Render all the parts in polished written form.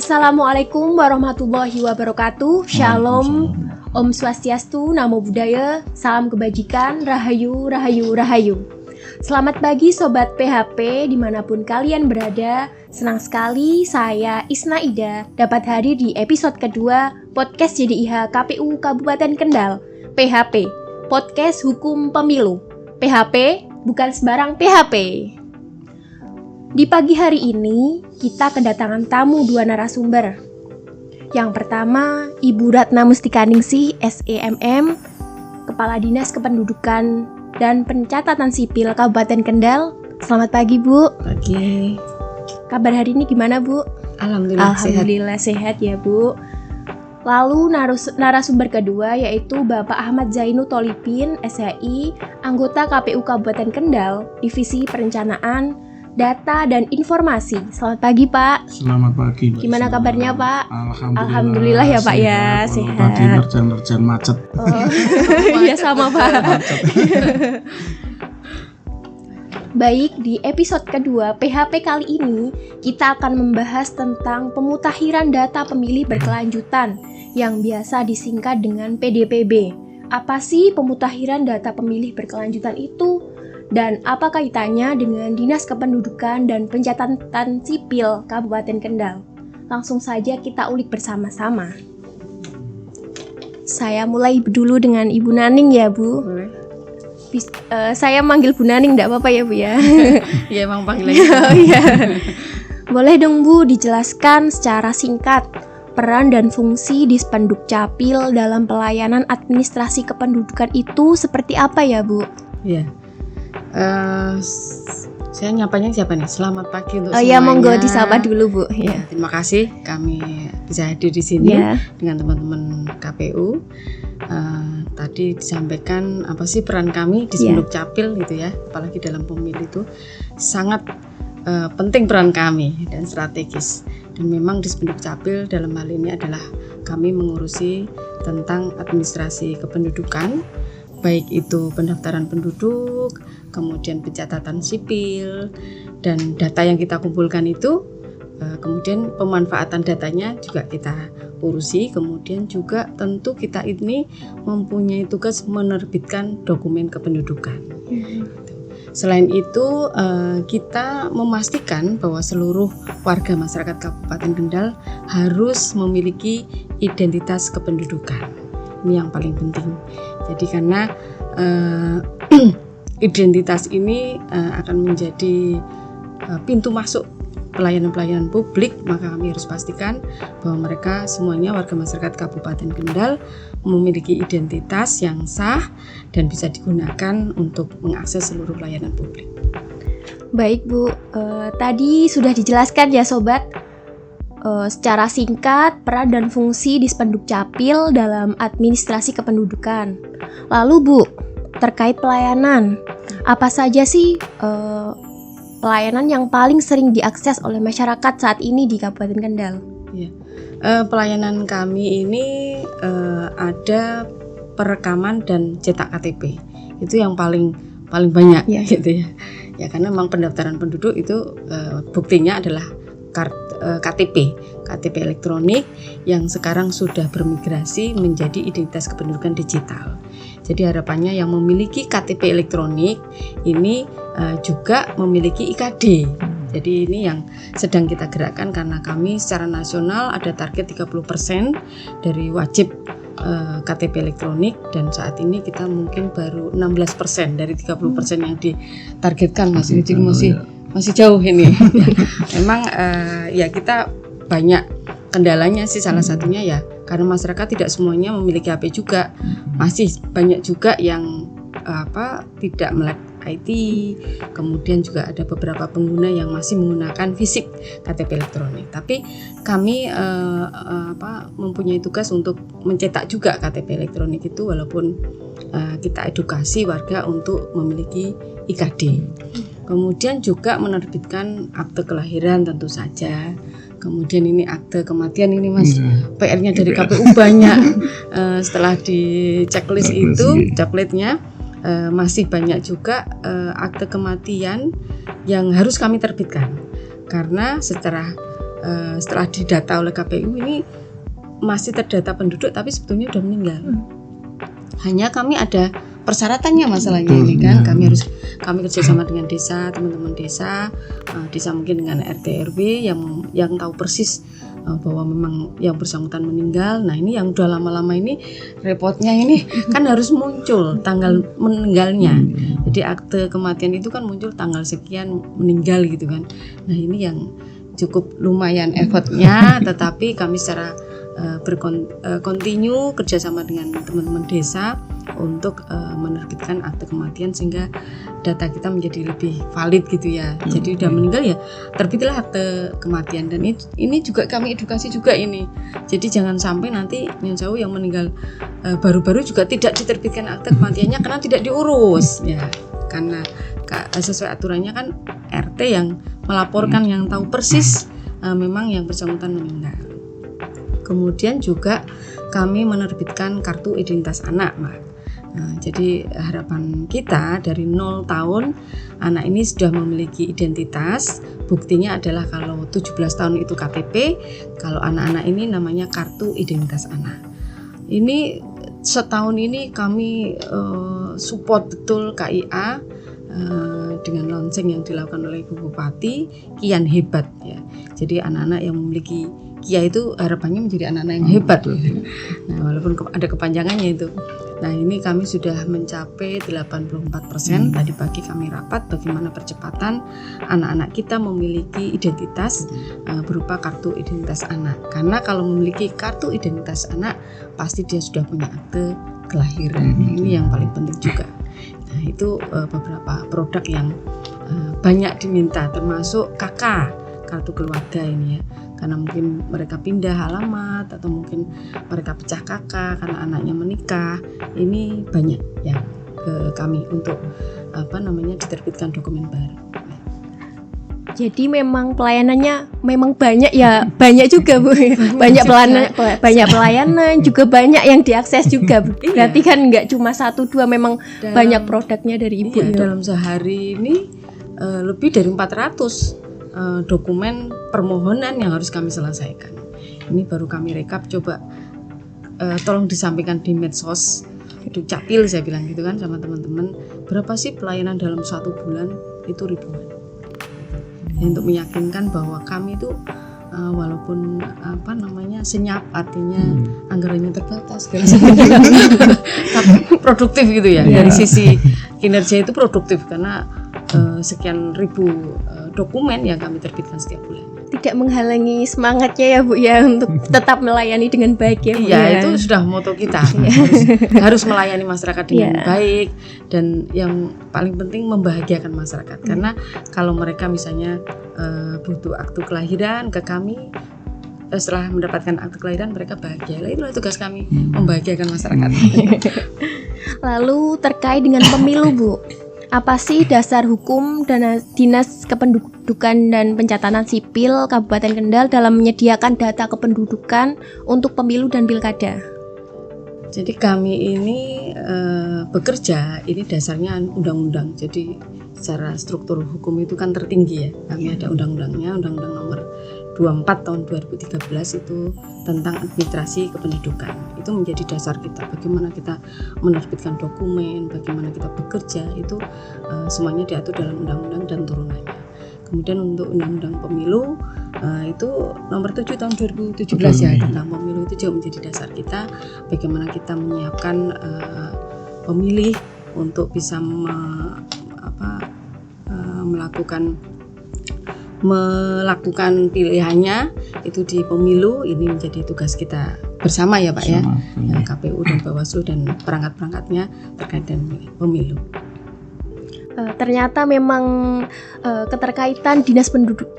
Assalamualaikum warahmatullahi wabarakatuh. Shalom, Om Swastiastu, Namo Buddhaya, salam kebajikan, Rahayu, Rahayu, Rahayu. Selamat pagi Sobat PHP dimanapun kalian berada. Senang sekali saya Isna Ida dapat hadir di episode kedua podcast JDIH KPU Kabupaten Kendal. PHP, Podcast Hukum Pemilu. PHP, bukan sembarang PHP. Di pagi hari ini, kita kedatangan tamu 2 narasumber. Yang pertama, Ibu Ratna Mustikaningsih, SEMM, Kepala Dinas Kependudukan dan Pencatatan Sipil Kabupaten Kendal. Selamat pagi, Bu. Pagi. Kabar hari ini gimana, Bu? Alhamdulillah sehat ya, Bu. Lalu narasumber kedua yaitu Bapak Ahmad Zainu Tolipin, SHI, anggota KPU Kabupaten Kendal, Divisi Perencanaan, Data dan Informasi. Selamat pagi, Pak. Selamat pagi, Pak. Gimana kabarnya, Pak? Alhamdulillah ya, Pak ya, sehat. Pagi nerjan macet. Oh, iya sama, Pak. Baik, di episode kedua PHP kali ini kita akan membahas tentang pemutakhiran data pemilih berkelanjutan yang biasa disingkat dengan PDPB. Apa sih pemutakhiran data pemilih berkelanjutan itu? Dan apa kaitannya dengan Dinas Kependudukan dan Pencatatan Sipil Kabupaten Kendal? Langsung saja kita ulik bersama-sama. Saya mulai dulu dengan Ibu Naning ya, Bu. Boleh. Saya manggil Bu Naning, enggak apa-apa ya, Bu ya? Iya, emang panggilannya. Oh iya. Boleh dong, Bu, dijelaskan secara singkat peran dan fungsi Dispenduk Capil dalam pelayanan administrasi kependudukan itu seperti apa ya, Bu? Iya. Saya nyapanya siapa nih? Selamat pagi untuk semuanya. Oh iya, monggo disapa dulu, Bu. Ya, terima kasih kami bisa hadir di sini dengan teman-teman KPU. Tadi disampaikan apa sih peran kami di Dispenduk Capil gitu ya, apalagi dalam pemilu itu sangat penting peran kami dan strategis. Dan memang Dispenduk Capil dalam hal ini adalah kami mengurusi tentang administrasi kependudukan, baik itu pendaftaran penduduk, kemudian pencatatan sipil, dan data yang kita kumpulkan itu, kemudian pemanfaatan datanya juga kita urusi, kemudian juga tentu kita ini mempunyai tugas menerbitkan dokumen kependudukan. Selain itu, kita memastikan bahwa seluruh warga masyarakat Kabupaten Kendal harus memiliki identitas kependudukan. Ini yang paling penting. Jadi karena identitas ini akan menjadi pintu masuk pelayanan-pelayanan publik, maka kami harus pastikan bahwa mereka semuanya warga masyarakat Kabupaten Kendal memiliki identitas yang sah dan bisa digunakan untuk mengakses seluruh pelayanan publik. Baik, Bu, tadi sudah dijelaskan ya, Sobat, secara singkat peran dan fungsi Dispenduk Capil dalam administrasi kependudukan. Lalu, Bu, terkait pelayanan, apa saja sih pelayanan yang paling sering diakses oleh masyarakat saat ini di Kabupaten Kendal? Ya. Pelayanan kami ini ada perekaman dan cetak KTP. Itu yang paling banyak gitu ya. Ya karena memang pendaftaran penduduk itu buktinya adalah KTP elektronik yang sekarang sudah bermigrasi menjadi identitas kependudukan digital. Jadi harapannya yang memiliki KTP elektronik ini juga memiliki IKD. Jadi ini yang sedang kita gerakkan karena kami secara nasional ada target 30% dari wajib KTP elektronik, dan saat ini kita mungkin baru 16% dari 30% yang ditargetkan, masih jauh ini. Memang ya kita banyak kendalanya sih, salah satunya ya karena masyarakat tidak semuanya memiliki HP juga, masih banyak juga yang tidak melek IT, kemudian juga ada beberapa pengguna yang masih menggunakan fisik KTP elektronik. Tapi kami mempunyai tugas untuk mencetak juga KTP elektronik itu, walaupun kita edukasi warga untuk memiliki IKD. Kemudian juga menerbitkan akte kelahiran tentu saja. Kemudian ini akte kematian ini Mas, PR-nya dari KPU banyak. Setelah di checklist itu, checklistnya masih banyak juga akte kematian yang harus kami terbitkan. Karena secara setelah didata oleh KPU ini masih terdata penduduk tapi sebetulnya sudah meninggal. Hanya kami ada persyaratannya masalahnya ini kan, kami kerjasama dengan desa, teman-teman desa, desa mungkin dengan RT RW yang tahu persis bahwa memang yang bersangkutan meninggal. Nah ini yang udah lama-lama ini repotnya ini kan harus muncul tanggal meninggalnya. Jadi akte kematian itu kan muncul tanggal sekian meninggal gitu kan. Nah ini yang cukup lumayan effortnya, tetapi kami secara berkontinu kerjasama dengan teman-teman desa untuk menerbitkan akte kematian sehingga data kita menjadi lebih valid gitu ya. Jadi udah meninggal ya terbitlah akte kematian, dan ini juga kami edukasi juga ini. Jadi jangan sampai nanti Nyon Sewu yang meninggal baru-baru juga tidak diterbitkan akte kematiannya karena tidak diurus ya. Karena sesuai aturannya kan RT yang melaporkan yang tahu persis memang yang bersangkutan meninggal. Kemudian juga kami menerbitkan kartu identitas anak, Mbak. Nah, jadi harapan kita dari 0 tahun anak ini sudah memiliki identitas. Buktinya adalah kalau 17 tahun itu KTP, kalau anak-anak ini namanya kartu identitas anak. Ini setahun ini kami support betul KIA dengan launching yang dilakukan oleh Ibu Bupati, Kian Hebat ya. Jadi anak-anak yang memiliki KIA itu harapannya menjadi anak-anak yang hebat loh. Nah, walaupun ada kepanjangannya itu. Nah, ini kami sudah mencapai 84%. Tadi pagi kami rapat bagaimana percepatan anak-anak kita memiliki identitas berupa kartu identitas anak. Karena kalau memiliki kartu identitas anak, pasti dia sudah punya akte kelahiran. Ini yang paling penting juga. Nah, itu beberapa produk yang banyak diminta, termasuk KK, kartu keluarga ini ya. Karena mungkin mereka pindah alamat atau mungkin mereka pecah kakak karena anaknya menikah, ini banyak yang ke kami untuk diterbitkan dokumen baru. Jadi memang pelayanannya memang banyak ya, banyak juga Bu. Banyak pelayanan juga banyak yang diakses juga Bu. Berarti kan nggak cuma 1-2, memang banyak produknya dari Ibu. Iya, dalam sehari ini lebih dari 400 dokumen permohonan yang harus kami selesaikan. Ini baru kami rekap, coba tolong disampaikan di medsos, itu capil saya bilang gitu kan sama teman-teman, berapa sih pelayanan dalam 1 bulan? Itu ribuan. Untuk meyakinkan bahwa kami itu walaupun senyap, artinya anggarannya terbatas tapi produktif gitu ya. Dari sisi kinerja itu produktif karena sekian ribu dokumen yang kami terbitkan setiap bulan. Tidak menghalangi semangatnya ya Bu ya untuk tetap melayani dengan baik ya Bu. Iya, itu sudah moto kita. harus melayani masyarakat dengan baik, dan yang paling penting membahagiakan masyarakat. Karena kalau mereka misalnya butuh akte kelahiran ke kami, setelah mendapatkan akte kelahiran mereka bahagia. Itulah tugas kami, membahagiakan masyarakat. Lalu terkait dengan pemilu Bu, apa sih dasar hukum dan Dinas Kependudukan dan Pencatatan Sipil Kabupaten Kendal dalam menyediakan data kependudukan untuk pemilu dan pilkada? Jadi kami ini bekerja, ini dasarnya undang-undang. Jadi secara struktur hukum itu kan tertinggi ya. Kami ada undang-undangnya, Undang-Undang Nomor 24 tahun 2013 itu tentang administrasi kependudukan. Itu menjadi dasar kita, bagaimana kita menerbitkan dokumen, bagaimana kita bekerja, itu semuanya diatur dalam undang-undang dan turunannya. Kemudian untuk undang-undang pemilu itu nomor 7 tahun 2017 ya, tentang pemilu, itu juga menjadi dasar kita, bagaimana kita menyiapkan pemilih untuk bisa melakukan pilihannya itu di pemilu. Ini menjadi tugas kita bersama ya Pak ya, KPU dan Bawaslu dan perangkat-perangkatnya terkait dengan pemilu. Ternyata memang keterkaitan Dinas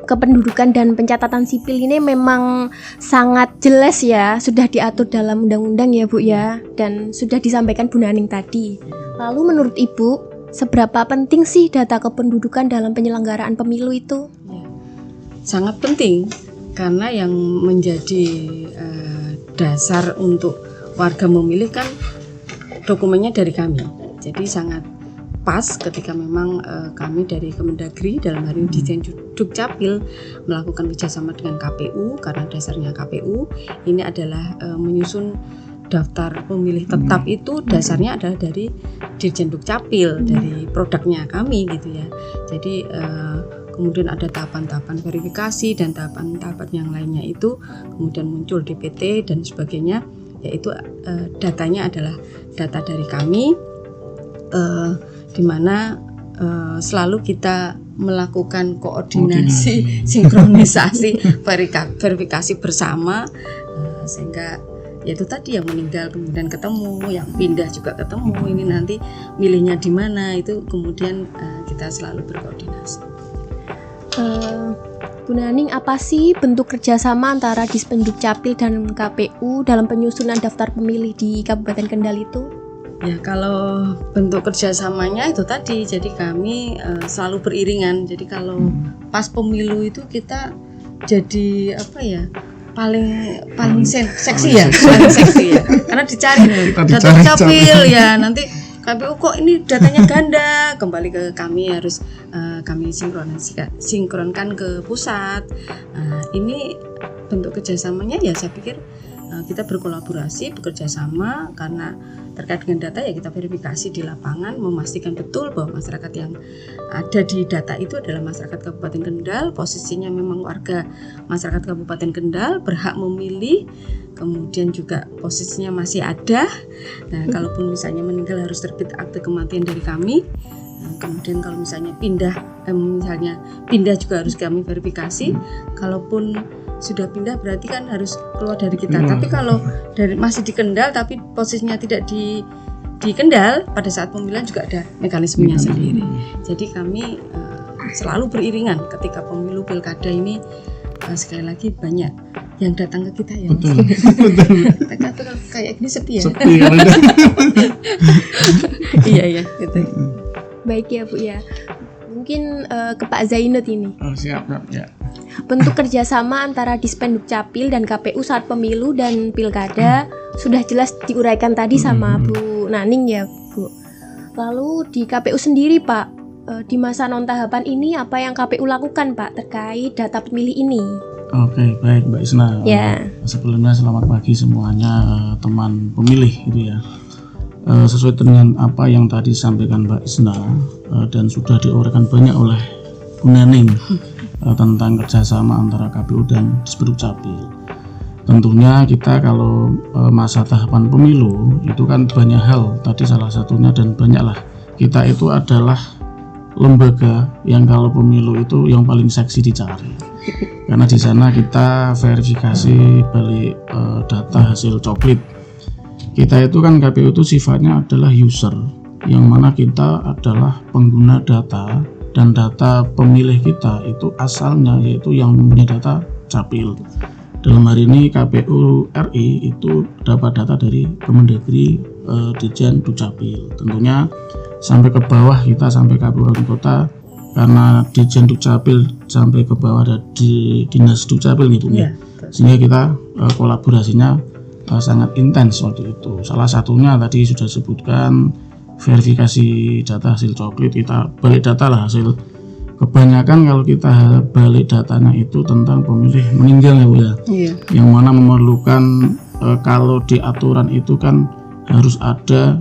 Kependudukan dan Pencatatan Sipil ini memang sangat jelas ya, sudah diatur dalam undang-undang ya Bu ya, dan sudah disampaikan Bu Naning tadi. Lalu menurut Ibu, seberapa penting sih data kependudukan dalam penyelenggaraan pemilu itu? Ya, sangat penting, karena yang menjadi dasar untuk warga memilih kan dokumennya dari kami. Jadi sangat pas ketika memang kami dari Kemendagri dalam hal ini Ditjen Dukcapil melakukan kerjasama dengan KPU, karena dasarnya KPU ini adalah menyusun daftar pemilih tetap itu dasarnya adalah dari Ditjen Dukcapil, dari produknya kami gitu ya. Jadi kemudian ada tahapan-tahapan verifikasi dan tahapan-tahapan yang lainnya itu kemudian muncul DPT dan sebagainya, yaitu datanya adalah data dari kami, di mana selalu kita melakukan koordinasi, sinkronisasi, verifikasi bersama, sehingga yaitu tadi yang meninggal kemudian ketemu, yang pindah juga ketemu, ini nanti milihnya di mana, itu kemudian kita selalu berkoordinasi. Bu Naning, apa sih bentuk kerjasama antara Disdukcapil dan KPU dalam penyusunan daftar pemilih di Kabupaten Kendal itu? Ya, kalau bentuk kerjasamanya itu tadi, jadi kami selalu beriringan. Jadi kalau pas pemilu itu kita jadi apa ya, paling seksi ya, karena dicari data Dukcapil ya, nanti KPU kok ini datanya ganda, kembali ke kami, harus kami sinkronkan ke pusat. Ini bentuk kerjasamanya ya, saya pikir kita berkolaborasi, bekerja sama, karena terkait dengan data ya kita verifikasi di lapangan, memastikan betul bahwa masyarakat yang ada di data itu adalah masyarakat Kabupaten Kendal, posisinya memang warga masyarakat Kabupaten Kendal, berhak memilih, kemudian juga posisinya masih ada. Nah, kalaupun misalnya meninggal harus terbit akte kematian dari kami. Kemudian kalau misalnya pindah juga harus kami verifikasi. Kalaupun sudah pindah berarti kan harus keluar dari kita. Tapi kalau masih di Kendal tapi posisinya tidak di Kendal, pada saat pemilihan juga ada mekanismenya sendiri. Jadi kami selalu beriringan ketika pemilu pilkada ini. Sekali lagi banyak yang datang ke kita ya. Betul. Tapi kayak gini sepi ya. Sepi ya. Iya gitu. Baik ya Bu ya. Mungkin ke Pak Zainud ini. Oh, siap ya. Bentuk kerjasama antara Disdukcapil dan KPU saat pemilu dan pilkada sudah jelas diuraikan tadi sama Bu Naning ya Bu. Lalu di KPU sendiri Pak, di masa non tahapan ini apa yang KPU lakukan Pak terkait data pemilih ini? Oke, baik Mbak Isna. Ya. Sebelumnya selamat pagi semuanya teman pemilih gitu ya. Sesuai dengan apa yang tadi disampaikan Mbak Isna dan sudah diuraikan banyak oleh Bu Naning tentang kerjasama antara KPU dan Disdukcapil. Tentunya kita kalau masa tahapan pemilu itu kan banyak hal, tadi salah satunya dan banyaklah, kita itu adalah lembaga yang kalau pemilu itu yang paling seksi dicari, karena di sana kita verifikasi balik data hasil coklit. Kita itu kan KPU itu sifatnya adalah user, yang mana kita adalah pengguna data, dan data pemilih kita itu asalnya yaitu yang mempunyai data Capil. Dalam hari ini KPU RI itu dapat data dari Kemendagri, Ditjen Dukcapil. Tentunya sampai ke bawah kita sampai kabupaten kota, karena Ditjen Dukcapil sampai ke bawah ada di Dinas Dukcapil gitu ya. Sehingga kita kolaborasinya sangat intens waktu itu. Salah satunya tadi sudah disebutkan verifikasi data hasil coklit, kita balik data lah hasil. Kebanyakan kalau kita balik datanya itu tentang pemilih meninggal ya Bu ya. Iya. Yang mana memerlukan kalau di aturan itu kan harus ada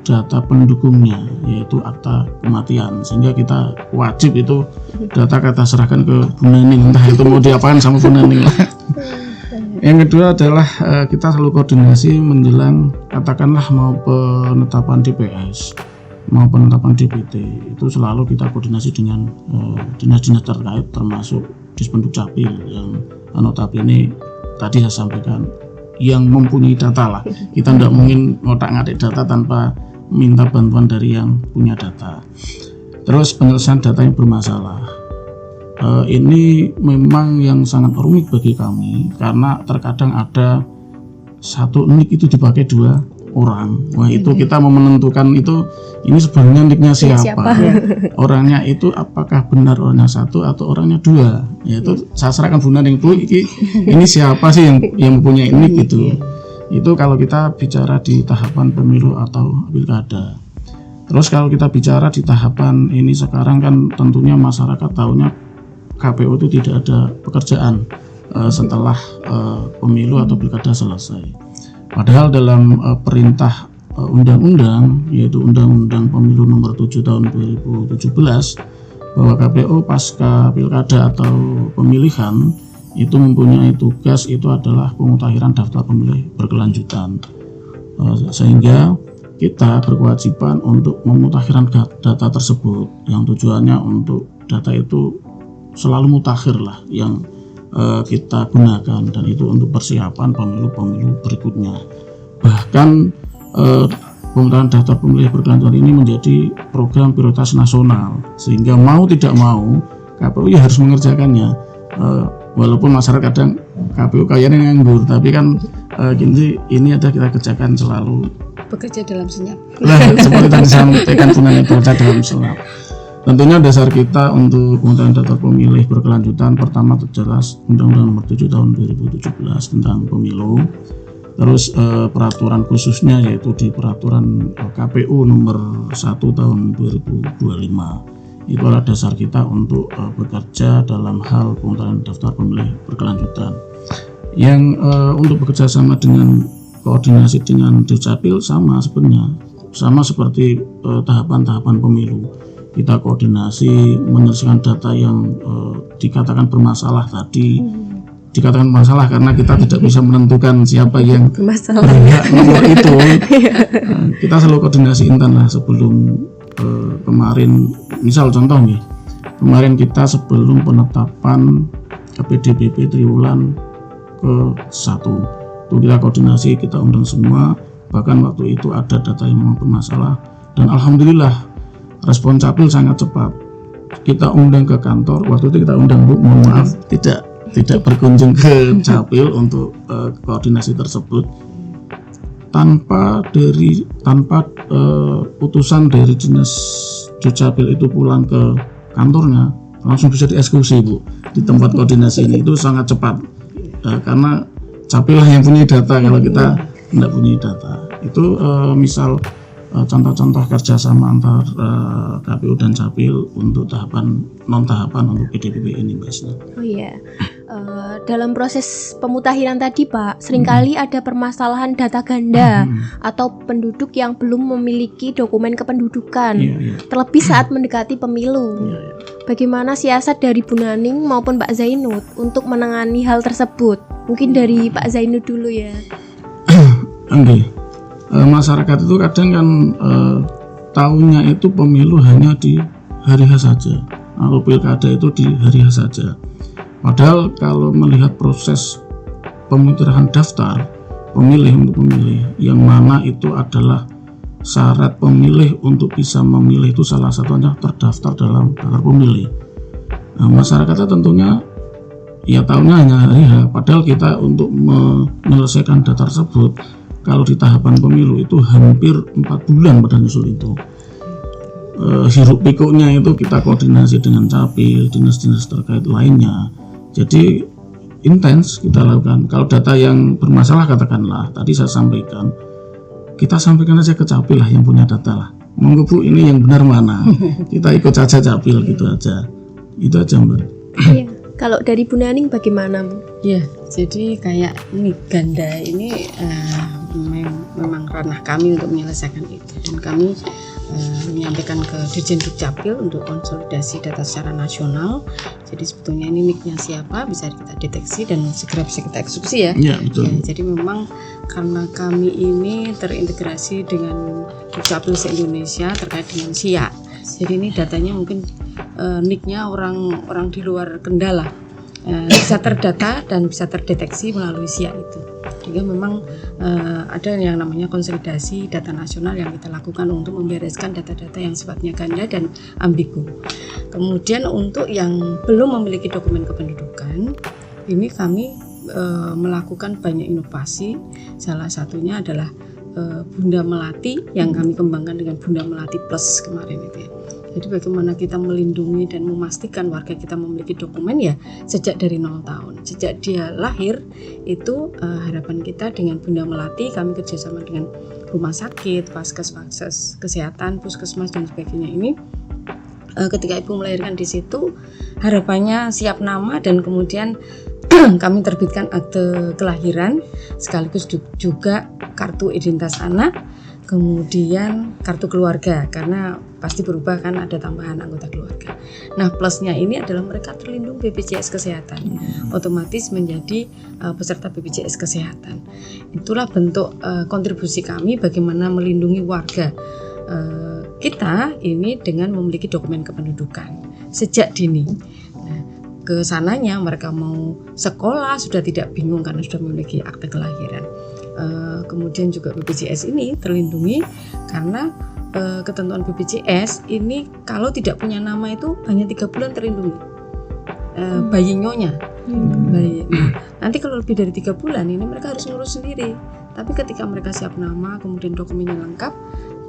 data pendukungnya, yaitu akta kematian, sehingga kita wajib itu data kita serahkan ke Bu Naning, entah itu mau diapain sama Bu Naning lah. Yang kedua adalah kita selalu koordinasi menjelang katakanlah mau penetapan DPS, mau penetapan DPT, itu selalu kita koordinasi dengan dinas-dinas terkait, termasuk Disdukcapil yang notabene tadi saya sampaikan yang mempunyai data lah. Kita tidak mungkin ngotak-ngatik data tanpa minta bantuan dari yang punya data. Terus penyelesaian data yang bermasalah. Ini memang yang sangat rumit bagi kami, karena terkadang ada satu nick itu dipakai dua orang. Wah, itu kita mau menentukan itu ini sebenarnya nicknya siapa? Orangnya itu apakah benar orangnya satu atau orangnya dua? Yaitu saya serahkan Bu Naning, Bu, ini siapa sih yang mempunyai nick itu? Itu kalau kita bicara di tahapan pemilu atau pilkada. Terus kalau kita bicara di tahapan ini sekarang kan tentunya masyarakat tahunya KPU itu tidak ada pekerjaan setelah pemilu atau pilkada selesai. Padahal dalam perintah undang-undang, yaitu Undang-Undang Pemilu Nomor 7 Tahun 2017, bahwa KPU pasca pilkada atau pemilihan itu mempunyai tugas itu adalah pemutahiran daftar pemilih berkelanjutan, sehingga kita berkewajiban untuk memutakhirkan data tersebut yang tujuannya untuk data itu selalu mutakhir lah yang kita gunakan, dan itu untuk persiapan pemilu-pemilu berikutnya. Bahkan pemutahiran daftar pemilih berkelanjutan ini menjadi program prioritas nasional, sehingga mau tidak mau KPU ya harus mengerjakannya. Walaupun masyarakat kadang KPU kayaknya nganggur, tapi kan ini ada kita kerjakan selalu. Bekerja dalam senyap. Nah, seperti tadi sampaikan Bunani, bekerja dalam senyap. Tentunya dasar kita untuk pemutahiran daftar pemilih berkelanjutan pertama jelas Undang-Undang Nomor 7 Tahun 2017 tentang pemilu. Terus peraturan khususnya yaitu di peraturan KPU Nomor 1 Tahun 2025. Itu adalah dasar kita untuk bekerja dalam hal pemutahiran daftar pemilih berkelanjutan. Yang untuk bekerja sama dengan koordinasi dengan Dukcapil sama sebenarnya, sama seperti tahapan-tahapan pemilu. Kita koordinasi menyelesaikan data yang dikatakan bermasalah tadi. Dikatakan masalah karena kita tidak bisa menentukan siapa yang berhak nomor itu. Kita selalu koordinasi intan lah sebelum kemarin, misal contoh nih, kemarin kita sebelum penetapan PDBP triwulan ke-1 itu kita koordinasi, kita undang semua, bahkan waktu itu ada data yang memang bermasalah, dan alhamdulillah respon Capil sangat cepat. Kita undang ke kantor, waktu itu kita undang Bu, mohon maaf tidak berkunjung ke Capil untuk koordinasi tersebut. Tanpa putusan dari dinas Dukcapil itu pulang ke kantornya, langsung bisa dieksekusi Bu di tempat koordinasi ini. Itu sangat cepat karena Capil lah yang punya data, kalau kita tidak punya data. Itu misal contoh-contoh kerjasama antar KPU dan Capil untuk tahapan non-tahapan untuk PDBP ini, Mbak Isna. Oh iya, dalam proses pemutakhiran tadi Pak, seringkali ada permasalahan data ganda atau penduduk yang belum memiliki dokumen kependudukan, terlebih saat mendekati pemilu. Bagaimana siasat dari Bu Naning maupun Pak Zainud untuk menangani hal tersebut? Mungkin dari Pak Zainud dulu ya. Masyarakat itu kadang kan tahunnya itu pemilu hanya di hari H saja, atau pilkada itu di hari H saja. Padahal kalau melihat proses pemutahiran daftar pemilih untuk pemilih, yang mana itu adalah syarat pemilih untuk bisa memilih itu salah satunya terdaftar dalam daftar pemilih. Masyarakatnya tentunya ya tahunnya hanya hari H, padahal kita untuk menyelesaikan data tersebut kalau di tahapan pemilu itu hampir 4 bulan pada nyusul itu. Hiruk pikuknya itu kita koordinasi dengan Capil, dinas-dinas terkait lainnya. Jadi intens kita lakukan. Kalau data yang bermasalah katakanlah, tadi saya sampaikan, kita sampaikan aja ke Capil lah yang punya data lah. Monggo Bu, ini yang benar mana? Kita ikut saja Capil, gitu aja. Itu aja Mbak. Iya. Kalau dari Bu Naning bagaimana Bu? Ya, jadi kayak ini ganda ini memang ranah kami untuk menyelesaikan itu, dan kami menyampaikan ke Dirjen Dukcapil untuk konsolidasi data secara nasional. Jadi sebetulnya ini nicknya siapa bisa kita deteksi dan segera bisa kita eksekusi ya. Iya, betul. Ya, jadi memang karena kami ini terintegrasi dengan Dukcapil se-Indonesia terkait dengan SIA. Jadi ini datanya mungkin nicknya orang di luar Kendal bisa terdata dan bisa terdeteksi melalui SIA itu. Sehingga memang ada yang namanya konsolidasi data nasional yang kita lakukan untuk membereskan data-data yang sifatnya ganda dan ambigu. Kemudian untuk yang belum memiliki dokumen kependudukan, ini kami melakukan banyak inovasi. Salah satunya adalah Bunda Melati yang kami kembangkan dengan Bunda Melati Plus kemarin itu ya. Jadi bagaimana kita melindungi dan memastikan warga kita memiliki dokumen ya sejak dari 0 tahun. Sejak dia lahir itu harapan kita dengan Bunda Melati, kami kerjasama dengan rumah sakit, vaskes kesehatan, puskesmas dan sebagainya ini. Ketika ibu melahirkan di situ, harapannya siap nama dan kemudian kami terbitkan akte kelahiran sekaligus juga kartu identitas anak, kemudian kartu keluarga karena pasti berubah kan, ada tambahan anggota keluarga. Nah, plusnya ini adalah mereka terlindung BPJS kesehatan, otomatis menjadi peserta BPJS kesehatan. Itulah bentuk kontribusi kami bagaimana melindungi warga kita ini dengan memiliki dokumen kependudukan sejak dini. Nah, kesananya mereka mau sekolah sudah tidak bingung karena sudah memiliki akte kelahiran. Kemudian juga BPJS ini terlindungi karena ketentuan BPJS ini kalau tidak punya nama itu hanya 3 bulan terlindungi. Bayi nyonya. Bayi. Nah, nanti kalau lebih dari 3 bulan ini mereka harus ngurus sendiri. Tapi ketika mereka siap nama kemudian dokumennya lengkap,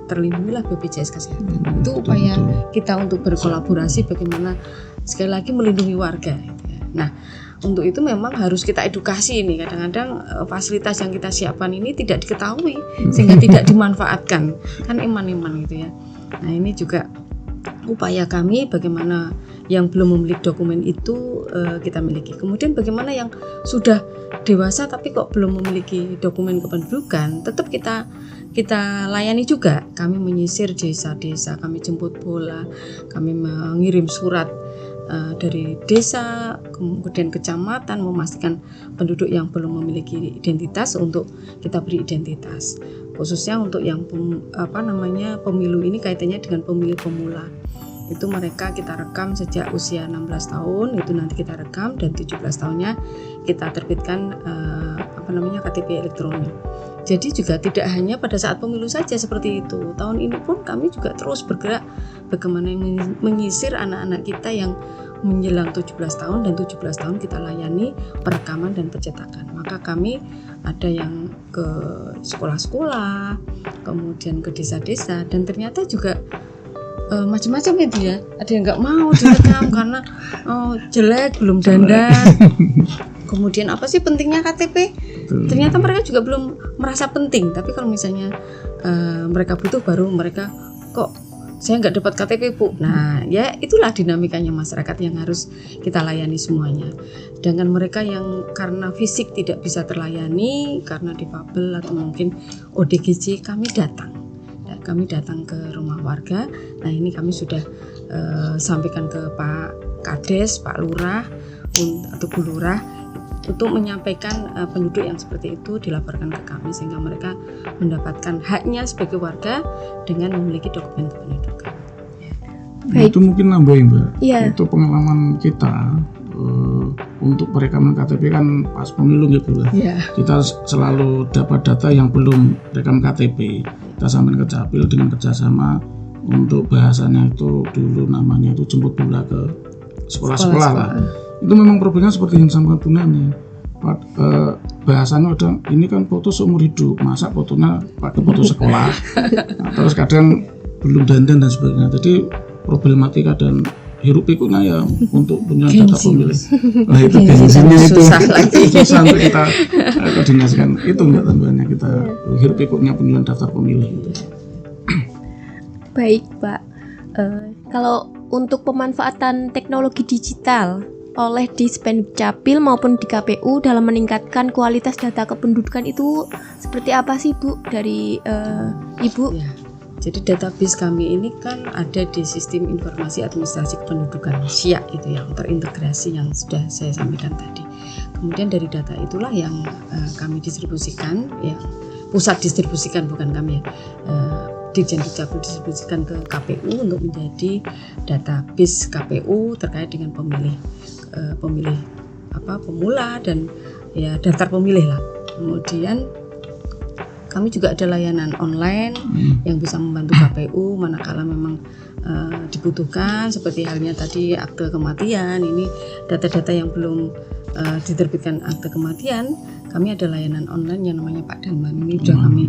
terlindungilah BPJS kesehatan. Itu upaya kita untuk berkolaborasi bagaimana sekali lagi melindungi warga. Nah, untuk itu memang harus kita edukasi ini. Kadang-kadang fasilitas yang kita siapkan ini tidak diketahui sehingga tidak dimanfaatkan. Kan iman-iman gitu ya. Nah, ini juga upaya kami bagaimana yang belum memiliki dokumen itu kita miliki. Kemudian bagaimana yang sudah dewasa tapi kok belum memiliki dokumen kependudukan, tetap kita layani juga. Kami menyisir desa-desa, kami jemput bola, kami mengirim surat dari desa, kemudian kecamatan memastikan penduduk yang belum memiliki identitas untuk kita beri identitas. Khususnya untuk yang pemilu ini kaitannya dengan pemilih pemula. Itu mereka kita rekam sejak usia 16 tahun, itu nanti kita rekam dan 17 tahunnya kita terbitkan KTP elektronik. Jadi juga tidak hanya pada saat pemilu saja seperti itu. Tahun ini pun kami juga terus bergerak bagaimana menyisir anak-anak kita yang menjelang 17 tahun dan 17 tahun kita layani perekaman dan pencetakan. Maka kami ada yang ke sekolah-sekolah, kemudian ke desa-desa dan ternyata juga macam-macam ya dia. Ada yang nggak mau direkam karena jelek, belum dandan. Kemudian apa sih pentingnya KTP? Ternyata mereka juga belum merasa penting. Tapi kalau misalnya mereka butuh baru mereka kok saya nggak dapat KTP Bu. Nah ya itulah dinamikanya masyarakat yang harus kita layani semuanya. Dengan mereka yang karena fisik tidak bisa terlayani karena difabel atau mungkin ODGJ, kami datang ke rumah warga. Nah ini kami sudah sampaikan ke Pak Kades, Pak Lurah atau Bu Lurah untuk menyampaikan penduduk yang seperti itu dilaporkan ke kami sehingga mereka mendapatkan haknya sebagai warga dengan memiliki dokumen kependudukan. Baik. Itu mungkin nambahin Mbak. Yeah. Itu pengalaman kita untuk perekaman KTP kan pas pemilu gitu lah. Yeah. Kita selalu dapat data yang belum rekam KTP. Kita sampaikan ke Capil dengan kerjasama untuk bahasanya itu dulu namanya itu jemput bola ke sekolah-sekolah lah. Itu memang problemnya seperti yang disampaikan Bu Nani. Bahasanya udah ini kan foto seumur hidup, masa fotonya pakai foto sekolah. Nah, terus kadang belum dandan dan sebagainya. Jadi problematika dan hiruk pikuknya ya untuk punya data pemilih. Nah itu gengsinya itu susah untuk kita koordinasikan. Itu enggak tambahannya kita hiruk pikuknya penyusunan daftar pemilih itu. Baik Pak, kalau untuk pemanfaatan teknologi digital oleh Dispendik Capil maupun di KPU dalam meningkatkan kualitas data kependudukan itu seperti apa sih Bu dari Ibu? Ya. Jadi database kami ini kan ada di Sistem Informasi Administrasi Kependudukan SIA itu yang terintegrasi yang sudah saya sampaikan tadi. Kemudian dari data itulah yang kami distribusikan, ya pusat distribusikan bukan kami ya. Dirjen Dukcapil distribusikan ke KPU untuk menjadi database KPU terkait dengan pemilih pemula dan ya daftar pemilih lah. Kemudian kami juga ada layanan online yang bisa membantu KPU manakala memang dibutuhkan, seperti halnya tadi akte kematian. Ini data-data yang belum diterbitkan akte kematian, kami ada layanan online yang namanya Pak Danman. Ini sudah kami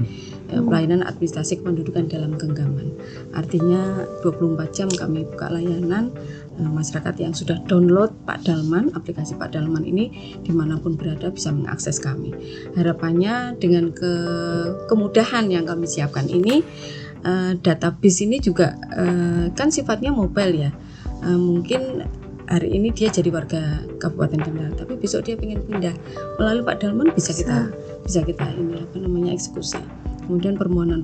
pelayanan administrasi kependudukan dalam genggaman. Artinya 24 jam kami buka layanan. Masyarakat yang sudah download Pak Dalman, aplikasi Pak Dalman ini dimanapun berada bisa mengakses kami. Harapannya dengan kemudahan yang kami siapkan ini, database ini juga kan sifatnya mobile ya. Mungkin hari ini dia jadi warga Kabupaten Kendal, tapi besok dia ingin pindah melalui Pak Dalman bisa kita ini eksekusi. Kemudian permohonan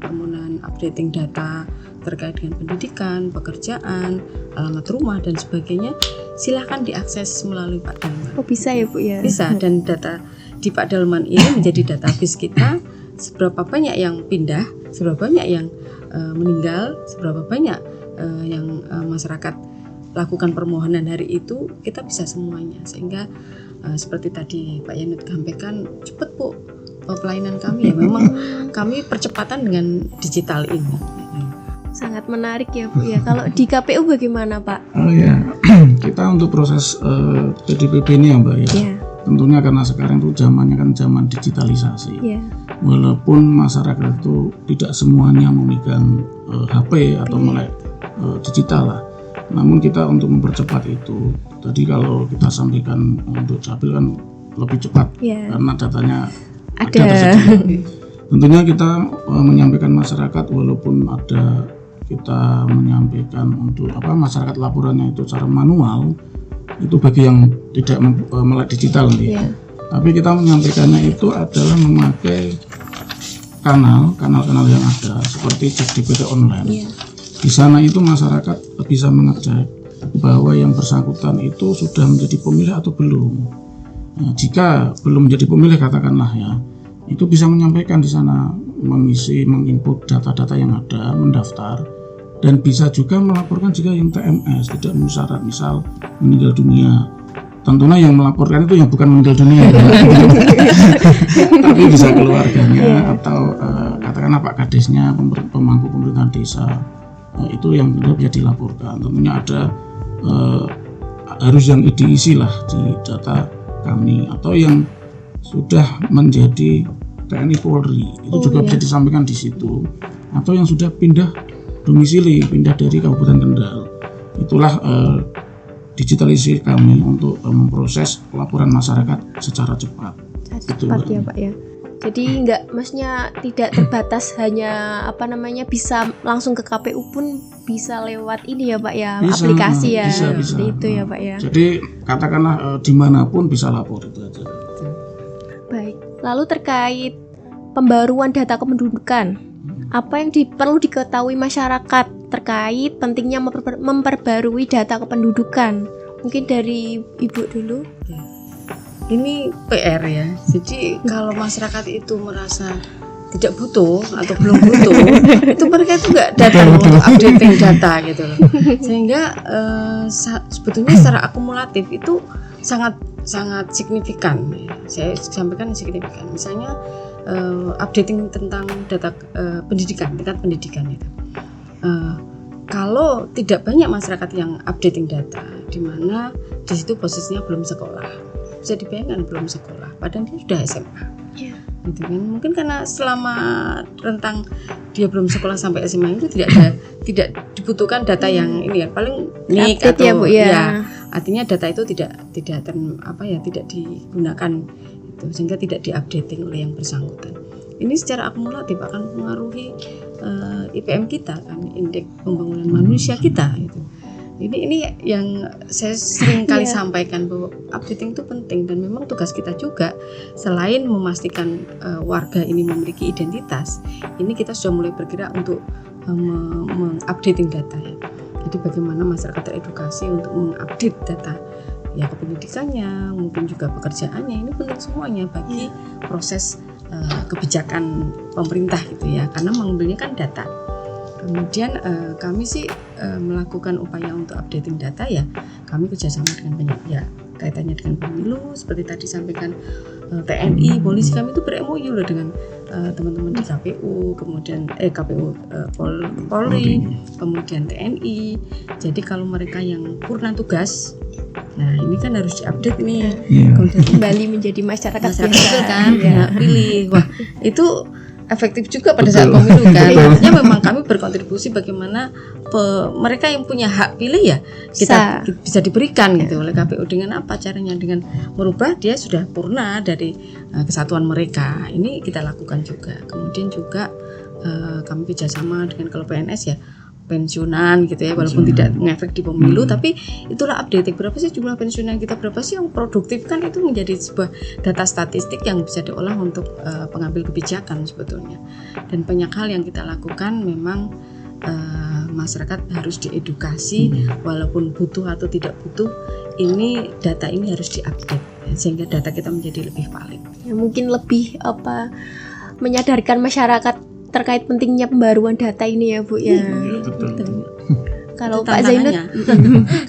updating data terkait dengan pendidikan, pekerjaan, alamat rumah dan sebagainya silahkan diakses melalui Pak Dalman. Oh bisa ya Bu ya? Bisa, dan data di Pak Dalman ini menjadi database kita, seberapa banyak yang pindah, seberapa banyak yang meninggal, seberapa banyak yang masyarakat lakukan permohonan hari itu, kita bisa semuanya. Sehingga seperti tadi Pak Yanut sampaikan, cepat Bu pelayanan kami ya, memang kami percepatan dengan digital ini. Sangat menarik ya Bu ya. Kalau di KPU bagaimana Pak? Oh ya, kita untuk proses PDPB ini ya Mbak ya. Tentunya karena sekarang itu zamannya kan zaman digitalisasi. Walaupun masyarakat itu tidak semuanya memegang HP atau melek digital lah. Namun kita untuk mempercepat itu, tadi kalau kita sampaikan untuk Capil kan lebih cepat karena datanya ada. Tentunya kita menyampaikan masyarakat, walaupun ada kita menyampaikan untuk masyarakat laporannya itu secara manual, itu bagi yang tidak melek digital nih. Tapi kita menyampaikannya itu adalah memakai kanal-kanal yang ada seperti cek DPT online. Di sana itu masyarakat bisa mengecek bahwa yang bersangkutan itu sudah menjadi pemilih atau belum. Nah, jika belum menjadi pemilih katakanlah ya, itu bisa menyampaikan di sana, menginput data-data yang ada, mendaftar, dan bisa juga melaporkan jika yang TMS tidak memenuhi syarat, misal meninggal dunia. Tentunya yang melaporkan itu yang bukan meninggal dunia, tapi bisa keluarganya atau katakanlah Pak Kadesnya, pemangku pemerintahan desa. Itu yang benar bisa dilaporkan. Tentunya ada harus yang diisi lah di data kami, atau yang sudah menjadi TNI Polri itu juga bisa disampaikan di situ, atau yang sudah pindah domisili, pindah dari Kabupaten Kendal. Itulah digitalisasi kami untuk memproses laporan masyarakat secara cepat. Cepat ya Pak ya. Jadi maksudnya tidak terbatas hanya bisa langsung ke KPU, pun bisa lewat ini ya Pak ya, bisa, aplikasi ya. Bisa. Itu ya Pak ya. Jadi katakanlah dimanapun bisa lapor itu aja. Baik. Lalu terkait pembaruan data kependudukan, apa yang perlu diketahui masyarakat terkait pentingnya memperbarui data kependudukan? Mungkin dari Ibu dulu. Ini PR ya. Jadi kalau masyarakat itu merasa tidak butuh atau belum butuh, itu mereka itu nggak datang untuk updating data gitu loh. Sehingga sebetulnya secara akumulatif itu sangat signifikan. Saya sampaikan signifikan. Misalnya updating tentang data pendidikan, tingkat pendidikan itu. Kalau tidak banyak masyarakat yang updating data, di mana di situ posisinya belum sekolah. Bisa dibayangkan belum sekolah, padahal dia sudah SMA. Gitu kan. Mungkin karena selama rentang dia belum sekolah sampai SMA itu tidak dibutuhkan data yang ini ya, paling nik atau ya, Bu, ya. Artinya data itu tidak digunakan itu, sehingga tidak diupdating oleh yang bersangkutan. Ini secara akumulatif akan mempengaruhi IPM kita kan, indeks pembangunan manusia kita itu. Ini yang saya sering kali sampaikan, bahwa updating itu penting, dan memang tugas kita juga selain memastikan warga ini memiliki identitas, ini kita sudah mulai bergerak untuk mengupdating data ya. Jadi bagaimana masyarakat teredukasi untuk mengupdate data ya, kependidikannya, mungkin juga pekerjaannya, ini penting semuanya bagi proses kebijakan pemerintah gitu ya, karena mengambilnya kan data. Kemudian kami sih melakukan upaya untuk updating data ya, kami kerjasama dengan banyak pihak, kaitannya dengan pemilu seperti tadi sampaikan, TNI, polisi, kami itu ber-MOU loh dengan teman-teman di KPU, kemudian Polri, kemudian TNI. Jadi kalau mereka yang purna tugas, nah ini kan harus diupdate nih, kembali menjadi masyarakat biasa kan, pilih. Wah itu efektif juga pada saat pemilu kan. Artinya memang kami berkontribusi bagaimana mereka yang punya hak pilih ya kita bisa diberikan gitu oleh KPU. Dengan apa caranya? Dengan merubah dia sudah purna dari kesatuan mereka. Ini kita lakukan juga. Kemudian juga kami kerjasama dengan kalau PNS ya pensiunan gitu ya, walaupun tidak mengefek di pemilu, tapi itulah updating berapa sih jumlah pensiunan kita, berapa sih yang produktif, kan itu menjadi sebuah data statistik yang bisa diolah untuk pengambil kebijakan sebetulnya. Dan banyak hal yang kita lakukan memang masyarakat harus diedukasi, walaupun butuh atau tidak butuh, ini data ini harus diupdate sehingga data kita menjadi lebih valid. Ya, mungkin lebih menyadarkan masyarakat terkait pentingnya pembaruan data ini ya Bu ya. Betul. Kalau Pak Zainud,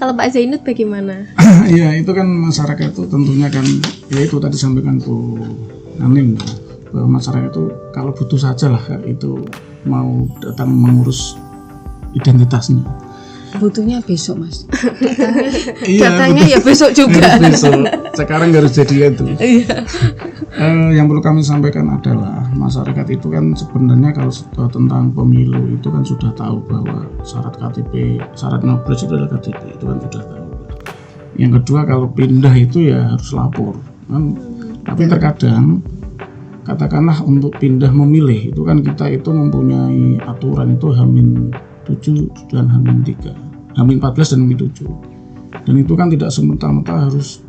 kalau Pak Zainud bagaimana? Ya itu kan masyarakat itu tentunya kan ya itu tadi sampaikan Bu Nanim bahwa masyarakat itu kalau butuh saja lah itu mau datang mengurus identitasnya. Butuhnya besok Mas. Datanya ya besok juga. Besok. Sekarang harus jadi itu. Yang perlu kami sampaikan adalah masyarakat itu kan sebenarnya kalau tentang pemilu itu kan sudah tahu bahwa syarat KTP, syarat nyoblos itu adalah KTP, itu kan sudah tahu. Yang kedua kalau pindah itu ya harus lapor. Kan? Tapi terkadang katakanlah untuk pindah memilih itu kan kita itu mempunyai aturan itu H-7 dan H-3, H-14 dan H-7. Dan itu kan tidak semata-mata harus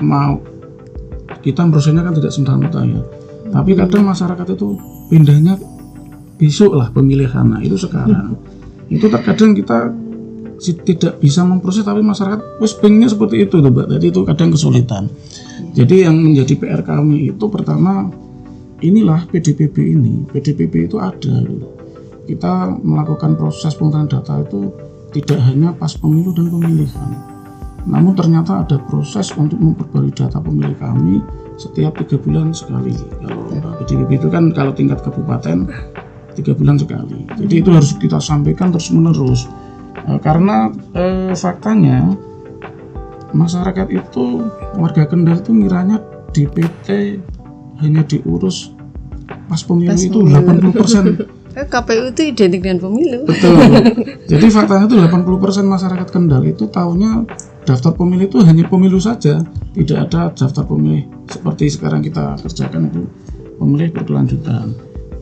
mau kita prosesnya kan tidak semata-mata ya. Tapi kadang masyarakat itu pindahnya besok lah pemilihan. Nah itu sekarang. Itu terkadang kita tidak bisa memproses, tapi masyarakat pengennya seperti itu tuh Mbak. Jadi itu kadang kesulitan. Jadi yang menjadi PR kami itu pertama inilah PDPB ini. PDPB itu ada. Kita melakukan proses pengumpulan data itu tidak hanya pas pemilu dan pemilihan, namun ternyata ada proses untuk memperbarui data pemilih kami setiap 3 bulan sekali. Kalau PDPB itu kan kalau tingkat kabupaten 3 bulan sekali. Jadi itu harus kita sampaikan terus menerus karena faktanya masyarakat itu, warga Kendal itu ngiranya DPT hanya diurus pas pemilu itu 80%. KPU itu identik dengan pemilu. Betul. Jadi faktanya itu 80% masyarakat Kendal itu tahunya daftar pemilih itu hanya pemilu saja, tidak ada daftar pemilih seperti sekarang kita kerjakan itu pemilih berkelanjutan.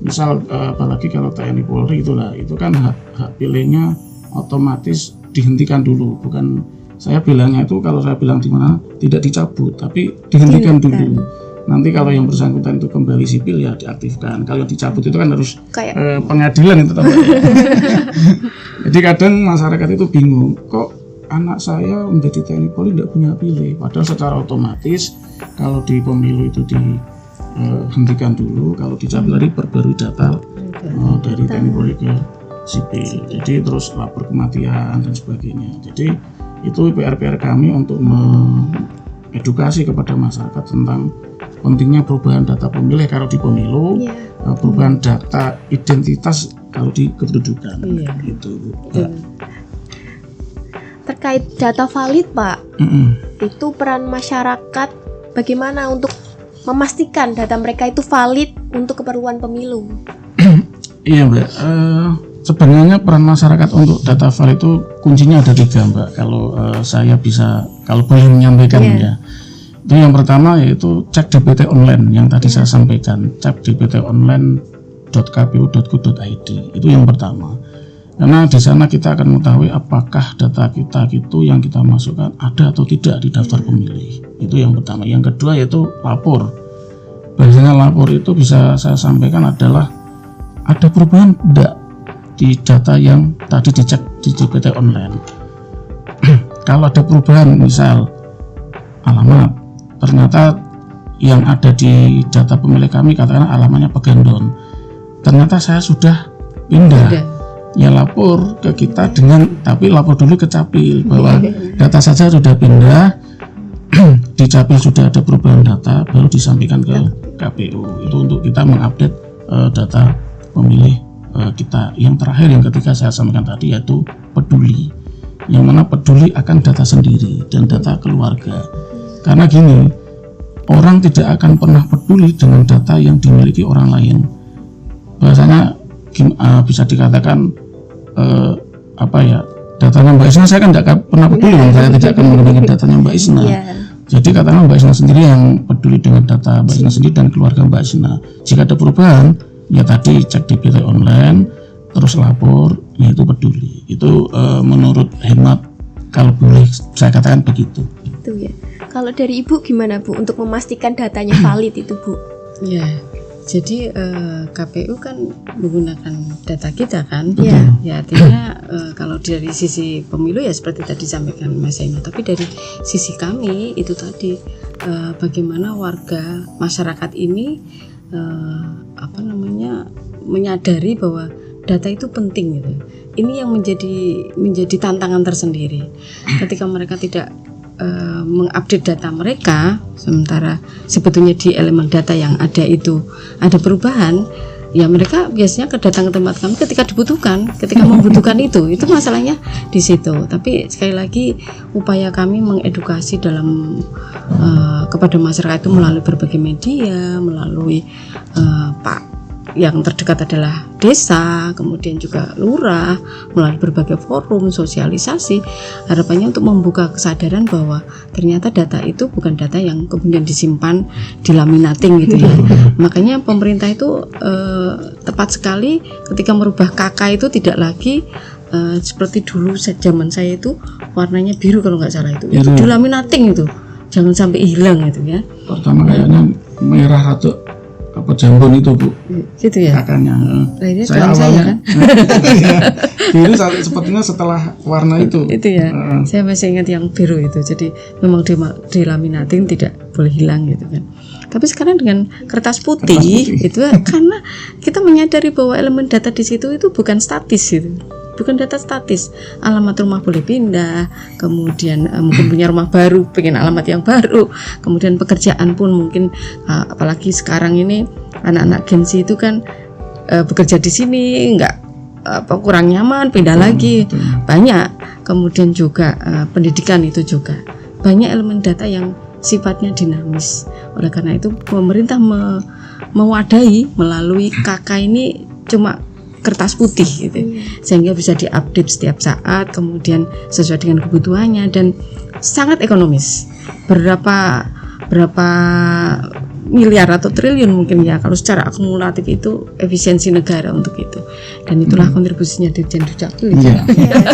Misal apalagi kalau TNI Polri itulah, itu kan hak pilihnya otomatis dihentikan dulu. Bukan saya bilangnya itu, kalau saya bilang di mana tidak dicabut, tapi dihentikan dulu. Nanti kalau yang bersangkutan itu kembali sipil ya diaktifkan. Kalau dicabut itu kan harus pengadilan itu ya. Jadi kadang masyarakat itu bingung, kok anak saya menjadi TNI Polri tidak punya pilih. Padahal secara otomatis kalau di pemilu itu dihentikan dulu, kalau dicabut lagi perbarui data dari TNI Polri ke sipil. Jadi terus lapor kematian dan sebagainya. Jadi itu PR kami untuk mengedukasi kepada masyarakat tentang pentingnya perubahan data pemilih kalau di pemilu, perubahan data identitas kalau di kependudukan. Itu. Terkait data valid Pak, itu peran masyarakat bagaimana untuk memastikan data mereka itu valid untuk keperluan pemilu? Iya Mbak, sebenarnya peran masyarakat untuk data valid itu kuncinya ada 3 Mbak. Kalau saya bisa, kalau boleh menyampaikan ya. Itu yang pertama yaitu cek DPT online yang tadi saya sampaikan, cek dptonline.kpu.go.id. Itu yang pertama. Karena di sana kita akan mengetahui apakah data kita itu yang kita masukkan ada atau tidak di daftar pemilih. Itu yang pertama. Yang kedua yaitu lapor. Biasanya lapor itu bisa saya sampaikan adalah ada perubahan tidak di data yang tadi dicek di DPT online. Kalau ada perubahan, misal alamat, ternyata yang ada di data pemilih kami katakanlah alamatnya Pegandon, ternyata saya sudah pindah. Ya lapor ke kita tapi lapor dulu ke Capil bahwa data saja sudah pindah, di Capil sudah ada perubahan data, baru disampaikan ke KPU. Itu untuk kita mengupdate data pemilih kita. Yang terakhir yang ketika saya sampaikan tadi yaitu peduli, yang mana peduli akan data sendiri dan data keluarga. Karena gini, orang tidak akan pernah peduli dengan data yang dimiliki orang lain. bahasanya bisa dikatakan datanya Mbak Isna saya kan tidak pernah peduli, saya tidak akan melindungi datanya Mbak Isna. Jadi katakanlah Mbak Isna sendiri yang peduli dengan data Mbak Isna sendiri dan keluarga Mbak Isna. Jika ada perubahan, ya tadi cek di PT online, terus lapor, ya itu peduli. Itu menurut hemat kalau boleh saya katakan begitu. Itu ya. Kalau dari Ibu gimana Bu untuk memastikan datanya valid itu Bu? Ya, jadi KPU kan menggunakan data kita kan, ya artinya kalau dari sisi pemilu ya seperti tadi disampaikan Mas Eno, tapi dari sisi kami itu tadi bagaimana warga masyarakat ini menyadari bahwa data itu penting gitu. Ini yang menjadi tantangan tersendiri ketika mereka tidak mengupdate data mereka, sementara sebetulnya di elemen data yang ada itu ada perubahan, ya mereka biasanya datang ke tempat kami ketika dibutuhkan, ketika membutuhkan itu masalahnya di situ. Tapi sekali lagi upaya kami mengedukasi kepada masyarakat itu melalui berbagai media, melalui yang terdekat adalah desa, kemudian juga lurah, melalui berbagai forum sosialisasi, harapannya untuk membuka kesadaran bahwa ternyata data itu bukan data yang kemudian disimpan di laminating gitu ya. Makanya pemerintah itu tepat sekali ketika merubah KK itu tidak lagi seperti dulu zaman saya itu warnanya biru kalau nggak salah itu di laminating itu, jangan sampai hilang itu ya. Pertama kayaknya merah atau jambon itu Bu, gitu ya kakaknya. Saya awalnya kan? Biru sepertinya setelah warna itu ya. Saya masih ingat yang biru itu, jadi memang di laminating tidak boleh hilang gitu kan. Tapi sekarang dengan kertas putih itu karena kita menyadari bahwa elemen data di situ itu bukan statis gitu. Bukan data statis, alamat rumah boleh pindah, kemudian mungkin punya rumah baru, pengen alamat yang baru, kemudian pekerjaan pun mungkin apalagi sekarang ini anak-anak Gen Z itu kan bekerja di sini nggak kurang nyaman, pindah lagi, banyak. Kemudian juga pendidikan itu juga banyak elemen data yang sifatnya dinamis. Oleh karena itu pemerintah mewadahi melalui KK ini cuma kertas putih gitu, sehingga bisa diupdate setiap saat, kemudian sesuai dengan kebutuhannya dan sangat ekonomis. Berapa miliar atau triliun mungkin ya kalau secara akumulatif itu efisiensi negara untuk itu, dan itulah kontribusinya Dirjen Dukcapil.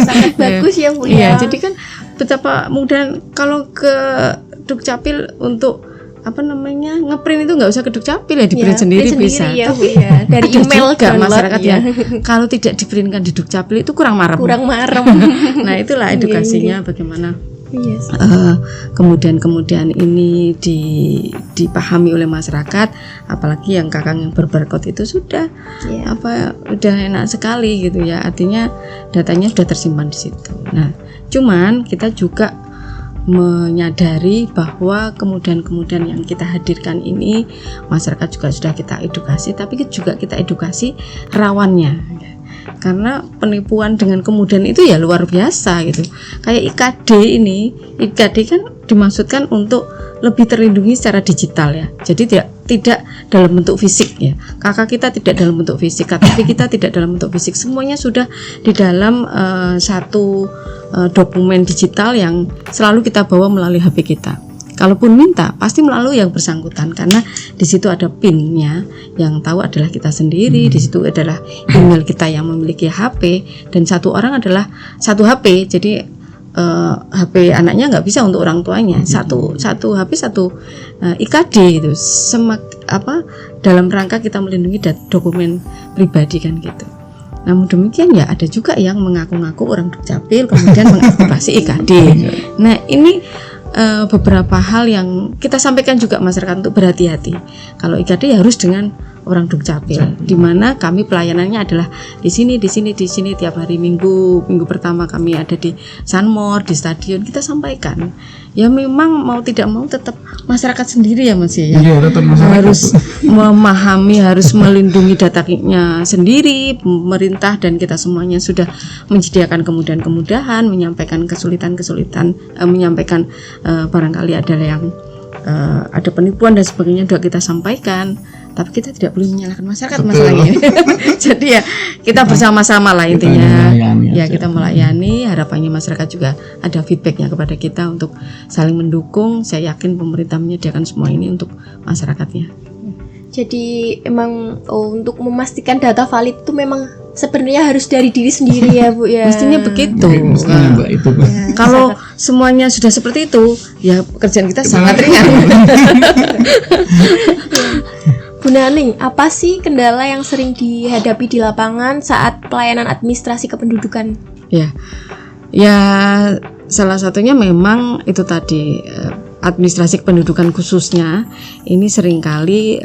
Sangat bagus ya Bu ya. Jadi kan betapa mudah kalau ke Dukcapil untuk ngeprint itu nggak usah ke Dukcapil ya, diprint sendiri bisa. Ya, tapi dari email juga masyarakat yang kalau tidak diprintkan di Dukcapil itu kurang marem. Nah itulah edukasinya bagaimana kemudian ini dipahami oleh masyarakat, apalagi yang kakang yang berbarcode itu sudah udah enak sekali gitu ya, artinya datanya sudah tersimpan di situ. Nah cuman kita juga menyadari bahwa kemudian yang kita hadirkan ini masyarakat juga sudah kita edukasi, tapi juga kita edukasi rawannya, karena penipuan dengan kemudian itu ya luar biasa gitu. Kayak IKD kan dimaksudkan untuk lebih terlindungi secara digital ya, jadi tidak dalam bentuk fisik ya. Kakak kita tidak dalam bentuk fisik, KTP kita tidak dalam bentuk fisik, semuanya sudah di dalam satu dokumen digital yang selalu kita bawa melalui HP kita. Kalaupun minta pasti melalui yang bersangkutan, karena di situ ada PIN-nya, yang tahu adalah kita sendiri. Di situ adalah email kita yang memiliki HP, dan satu orang adalah satu HP. Jadi HP anaknya nggak bisa untuk orang tuanya. Satu HP satu IKD itu. Dalam rangka kita melindungi dokumen pribadi kan gitu. Namun demikian ya ada juga yang mengaku-ngaku orang Dukcapil kemudian mengaktifasi IKD. Nah ini beberapa hal yang kita sampaikan juga masyarakat untuk berhati-hati. Kalau IKD ya harus dengan orang Dukcapil, di mana kami pelayanannya adalah di sini tiap hari minggu pertama kami ada di Sunmore, di stadion, kita sampaikan. Ya memang mau tidak mau tetap masyarakat sendiri ya Mas ya. Harus memahami, harus melindungi datanya sendiri. Pemerintah dan kita semuanya sudah menyediakan kemudahan-kemudahan, menyampaikan kesulitan-kesulitan, menyampaikan barangkali ada yang ada penipuan dan sebagainya sudah kita sampaikan. tapi kita tidak boleh menyalahkan masyarakat masalahnya. Jadi ya kita bersama-sama lah intinya. Kita melayani, harapannya masyarakat juga ada feedbacknya kepada kita untuk saling mendukung. Saya yakin pemerintah menyediakan semua ini untuk masyarakatnya. Jadi emang untuk memastikan data valid itu memang sebenarnya harus dari diri sendiri ya Bu ya. Mestinya begitu. Kalau semuanya sudah seperti itu, ya pekerjaan kita sangat ringan. Bu Naning, apa sih kendala yang sering dihadapi di lapangan saat pelayanan administrasi kependudukan? Ya salah satunya memang itu tadi, administrasi kependudukan khususnya ini seringkali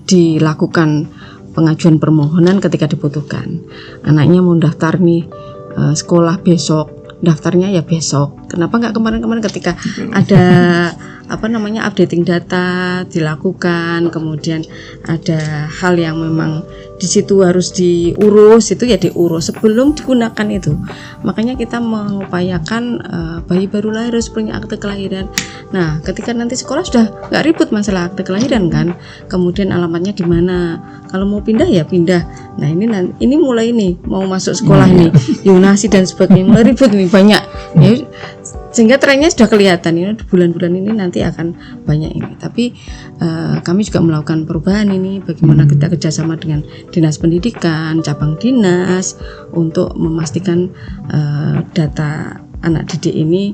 dilakukan pengajuan permohonan ketika dibutuhkan. Anaknya mau daftar nih sekolah besok, daftarnya ya besok. Kenapa nggak kemarin-kemarin ketika ada updating data dilakukan, kemudian ada hal yang memang di situ harus diurus, itu ya diurus sebelum digunakan itu. Makanya kita mengupayakan bayi baru lahir harus punya akte kelahiran. Nah, ketika nanti sekolah sudah nggak ribut masalah akte kelahiran kan, kemudian alamatnya di mana. Kalau mau pindah ya pindah. Nah ini mulai nih mau masuk sekolah nih, Yunasi dan sebagainya mulai ribut nih banyak. Ya, sehingga trennya sudah kelihatan ini bulan-bulan ini nanti akan banyak ini. Tapi kami juga melakukan perubahan ini, bagaimana kita kerjasama dengan dinas pendidikan, cabang dinas untuk memastikan data anak didik ini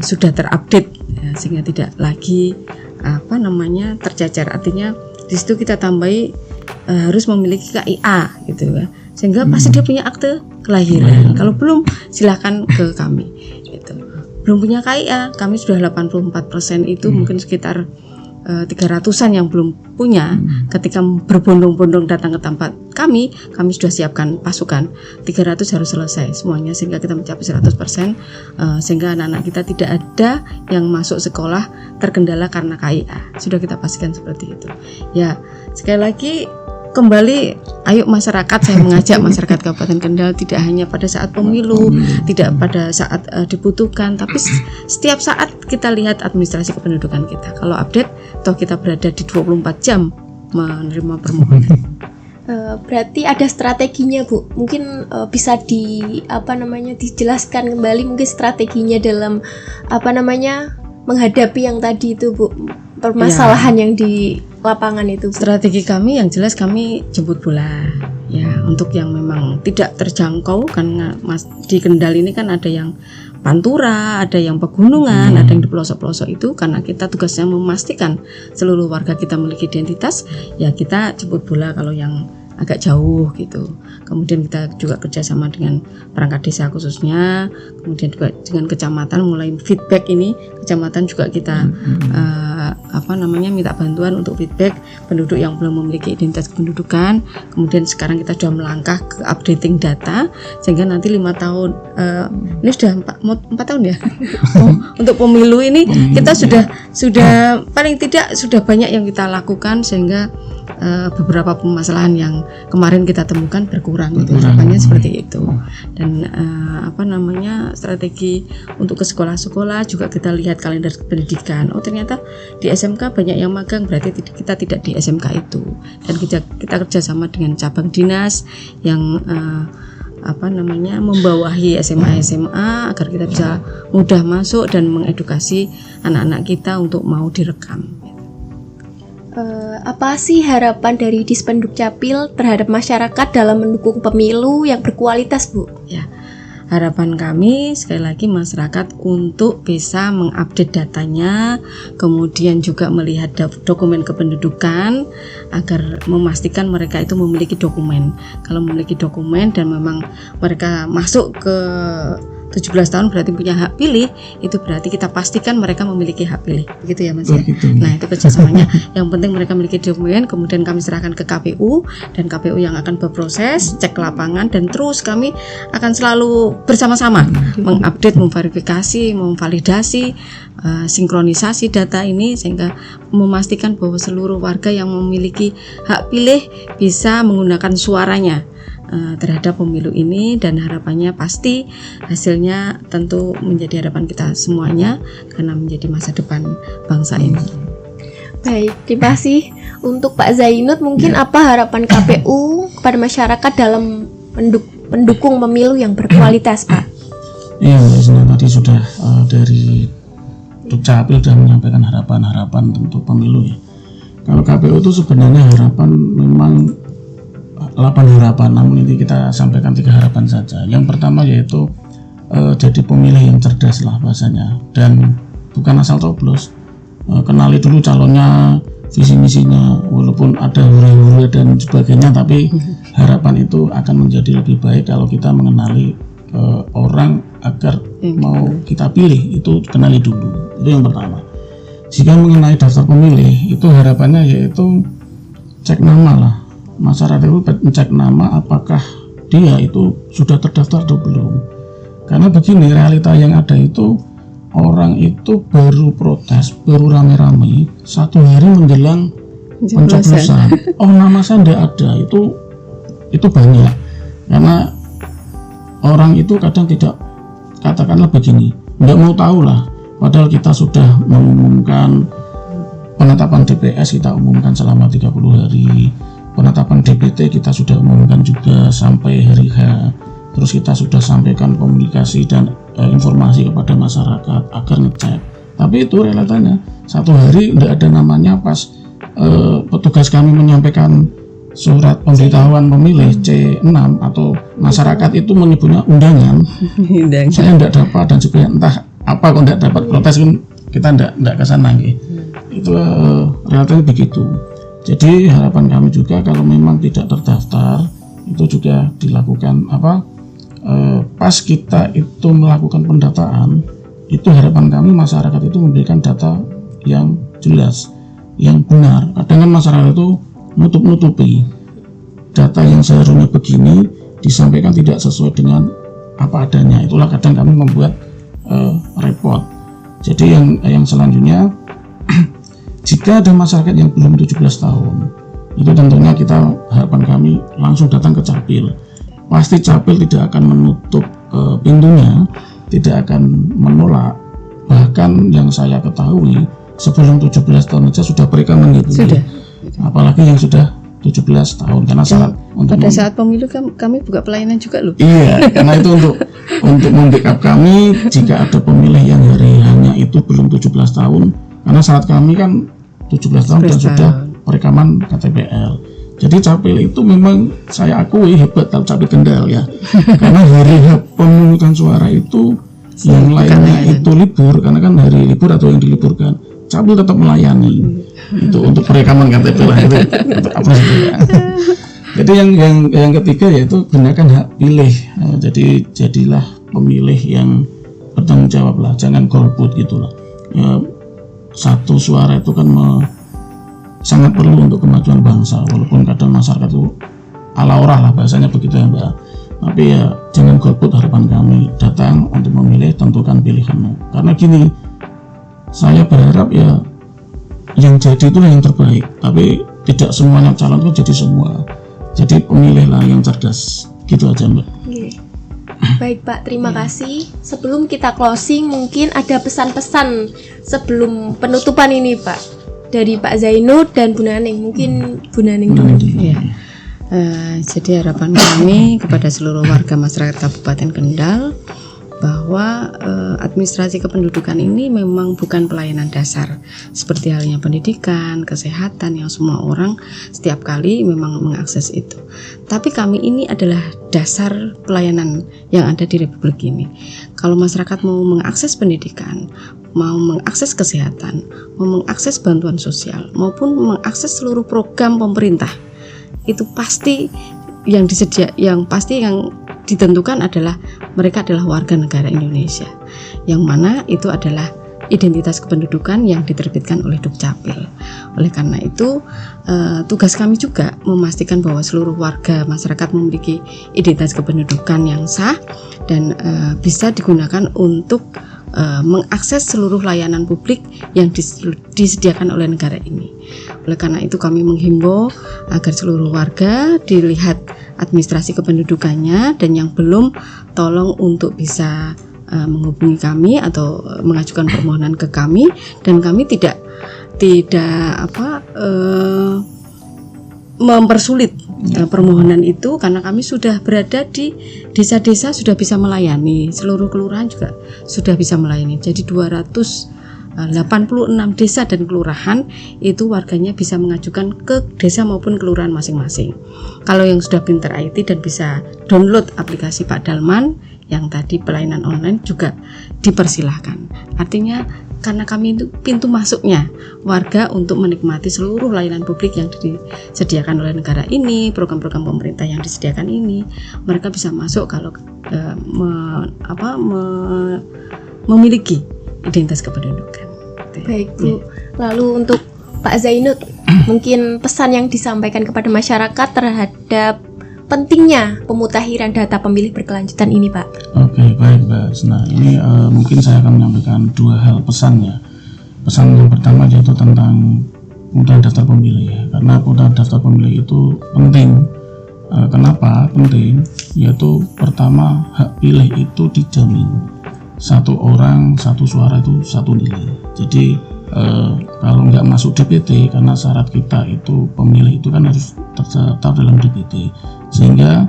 sudah terupdate ya, sehingga tidak lagi tercecer. Artinya di situ kita tambahi harus memiliki KIA gitu ya, sehingga pasti dia punya akte kelahiran. Kalau belum silakan ke kami gitu. Belum punya KIA, kami sudah 84% itu mungkin sekitar 300-an yang belum punya. Ketika berbondong-bondong datang ke tempat kami sudah siapkan pasukan 300 harus selesai semuanya sehingga kita mencapai 100%, sehingga anak-anak kita tidak ada yang masuk sekolah terkendala karena KIA. Sudah kita pastikan seperti itu. Ya, sekali lagi kembali, ayo masyarakat, saya mengajak masyarakat Kabupaten Kendal tidak hanya pada saat pemilu, tidak pada saat dibutuhkan, tapi setiap saat kita lihat administrasi kependudukan kita. Kalau update, toh kita berada di 24 jam menerima permohonan. Berarti ada strateginya Bu. Mungkin bisa dijelaskan kembali mungkin strateginya dalam menghadapi yang tadi itu Bu, permasalahan yang di lapangan itu. Strategi kami yang jelas kami jemput bola ya, untuk yang memang tidak terjangkau karena di Kendal ini kan ada yang Pantura, ada yang pegunungan, ada yang di pelosok-pelosok itu. Karena kita tugasnya memastikan seluruh warga kita memiliki identitas, ya kita jemput bola kalau yang agak jauh gitu. Kemudian kita juga kerjasama dengan perangkat desa khususnya, kemudian juga dengan kecamatan mulai feedback ini. Kecamatan juga kita minta bantuan untuk feedback penduduk yang belum memiliki identitas kependudukan. Kemudian sekarang kita sudah melangkah ke updating data sehingga nanti 5 tahun ini sudah 4 tahun ya. Untuk pemilu ini kita sudah paling tidak sudah banyak yang kita lakukan sehingga beberapa permasalahan yang kemarin kita temukan berkurang gitu. Harapannya seperti itu. Dan strategi untuk ke sekolah-sekolah juga kita lihat kalender pendidikan. Oh ternyata di SMK banyak yang magang, berarti kita tidak di SMK itu. Dan kita kerjasama dengan cabang dinas yang membawahi SMA agar kita bisa mudah masuk dan mengedukasi anak-anak kita untuk mau direkam. Apa sih harapan dari Dispenduk Capil terhadap masyarakat dalam mendukung pemilu yang berkualitas, Bu? Ya, harapan kami sekali lagi masyarakat untuk bisa mengupdate datanya, kemudian juga melihat dokumen kependudukan agar memastikan mereka itu memiliki dokumen. Kalau memiliki dokumen dan memang mereka masuk ke 17 tahun berarti punya hak pilih, itu berarti kita pastikan mereka memiliki hak pilih. Begitu ya Mas ya? Nah itu kerjasamanya. Yang penting mereka memiliki dokumen, kemudian kami serahkan ke KPU dan KPU yang akan berproses, cek lapangan, dan terus kami akan selalu bersama-sama mengupdate, memverifikasi, memvalidasi, sinkronisasi data ini sehingga memastikan bahwa seluruh warga yang memiliki hak pilih bisa menggunakan suaranya terhadap pemilu ini, dan harapannya pasti hasilnya tentu menjadi harapan kita semuanya karena menjadi masa depan bangsa ini. Baik, terima kasih. Untuk Pak Zainud, mungkin apa harapan KPU kepada masyarakat dalam pendukung pemilu yang berkualitas, Pak? Iya, Mbak Isna, tadi sudah dari Dukcapil sudah menyampaikan harapan-harapan untuk pemilu ya. Kalau KPU itu sebenarnya harapan memang 8 harapan, namun ini kita sampaikan 3 harapan saja. Yang pertama yaitu jadi pemilih yang cerdas lah bahasanya, dan bukan asal coblos. Kenali dulu calonnya, visi misinya, walaupun ada hura-hura dan sebagainya, tapi harapan itu akan menjadi lebih baik kalau kita mengenali orang agar mau kita pilih, itu kenali dulu. Itu yang pertama. Jika mengenai daftar pemilih, itu harapannya yaitu cek nama lah. Masyarakat itu mencek nama apakah dia itu sudah terdaftar atau belum. Karena begini, realita yang ada itu orang itu baru protes, baru rame-rame 1 hari menjelang pencoblosan. Oh, nama saya tidak ada, itu banyak. Karena orang itu kadang tidak, katakanlah begini, tidak mau tahu lah. Padahal kita sudah mengumumkan penetapan DPS, kita umumkan selama 30 hari. Penetapan DPT kita sudah umumkan juga sampai hari H. Terus kita sudah sampaikan komunikasi dan informasi kepada masyarakat agar ngecek. Tapi itu realitanya 1 hari tidak ada namanya pas petugas kami menyampaikan surat pemberitahuan pemilih C6 atau masyarakat itu menyebutnya undangan. Saya tidak dapat dan juga entah apa kok tidak dapat, protes kan kita tidak ke sana gitu. Itu realitanya begitu. Jadi harapan kami juga kalau memang tidak terdaftar itu juga dilakukan pas kita itu melakukan pendataan, itu harapan kami masyarakat itu memberikan data yang jelas, yang benar. Kadang kan masyarakat itu nutup-nutupi data yang seharusnya begini disampaikan tidak sesuai dengan apa adanya. Itulah kadang kami membuat repot. Jadi yang selanjutnya jika ada masyarakat yang belum 17 tahun, itu tentunya kita harapan kami langsung datang ke Capil. Pasti Capil tidak akan menutup pintunya, tidak akan menolak. Bahkan yang saya ketahui sebelum 17 tahun saja sudah perekaman gitu. Sudah. Apalagi yang sudah 17 tahun, karena syarat untuk pada saat pemilu kami buka pelayanan juga loh. Iya, karena itu untuk membackup kami jika ada pemilih yang hanya itu belum 17 tahun, karena syarat kami kan 17 tahun dan sudah perekaman KTPL. Jadi Capil itu memang saya akui hebat, tahu Capil Kendal ya. Karena hari pemungutan suara itu yang lainnya itu libur, karena kan hari libur atau yang diliburkan, Capil tetap melayani. Itu untuk perekaman KTP lah, itu untuk apa sih ya. Jadi yang ketiga yaitu gunakan hak pilih. Jadi jadilah pemilih yang bertanggung jawab lah, jangan golput gitulah. Satu suara itu kan sangat perlu untuk kemajuan bangsa, walaupun kadang masyarakat itu ala-ora lah bahasanya begitu ya Mbak. Tapi ya jangan golput, harapan kami datang untuk memilih, tentukan pilihanmu. Karena gini, saya berharap ya yang jadi itu yang terbaik, tapi tidak semuanya calon itu jadi semua. Jadi pemilihlah yang cerdas, gitu aja Mbak. Baik Pak, terima kasih. Sebelum kita closing, mungkin ada pesan-pesan sebelum penutupan ini Pak, dari Pak Zainud dan Bu Naning. Mungkin Bu Naning dulu. Ya. Jadi harapan kami kepada seluruh warga masyarakat Kabupaten Kendal bahwa administrasi kependudukan ini memang bukan pelayanan dasar seperti halnya pendidikan, kesehatan yang semua orang setiap kali memang mengakses itu. Tapi kami ini adalah dasar pelayanan yang ada di Republik ini. Kalau masyarakat mau mengakses pendidikan, mau mengakses kesehatan, mau mengakses bantuan sosial, maupun mengakses seluruh program pemerintah, itu pasti yang ditentukan adalah mereka adalah warga negara Indonesia, yang mana itu adalah identitas kependudukan yang diterbitkan oleh Dukcapil. Oleh karena itu tugas kami juga memastikan bahwa seluruh warga masyarakat memiliki identitas kependudukan yang sah dan bisa digunakan untuk mengakses seluruh layanan publik yang disediakan oleh negara ini. Oleh karena itu kami menghimbau agar seluruh warga dilihat administrasi kependudukannya, dan yang belum tolong untuk bisa menghubungi kami atau mengajukan permohonan ke kami, dan kami tidak tidak mempersulit permohonan itu, karena kami sudah berada di desa-desa, sudah bisa melayani, seluruh kelurahan juga sudah bisa melayani. Jadi 286 desa dan kelurahan itu warganya bisa mengajukan ke desa maupun kelurahan masing-masing. Kalau yang sudah pintar IT dan bisa download aplikasi Pak Dalman yang tadi pelayanan online juga dipersilahkan. Artinya karena kami itu pintu masuknya warga untuk menikmati seluruh layanan publik yang disediakan oleh negara ini, program-program pemerintah yang disediakan ini, mereka bisa masuk kalau memiliki identitas kependudukan. Baik Bu, lalu untuk Pak Zainud, mungkin pesan yang disampaikan kepada masyarakat terhadap pentingnya pemutakhiran data pemilih berkelanjutan ini, Pak. Oke, baik Mbak Sna. Ini mungkin saya akan menyampaikan dua hal pesan ya. Pesan yang pertama yaitu tentang pemutahiran daftar pemilih ya. Karena pemutahiran daftar pemilih itu penting. Kenapa penting? Yaitu pertama, hak pilih itu dijamin. Satu orang, satu suara itu satu nilai. Jadi kalau nggak masuk DPT, karena syarat kita itu pemilih itu kan harus terdaftar dalam DPT, sehingga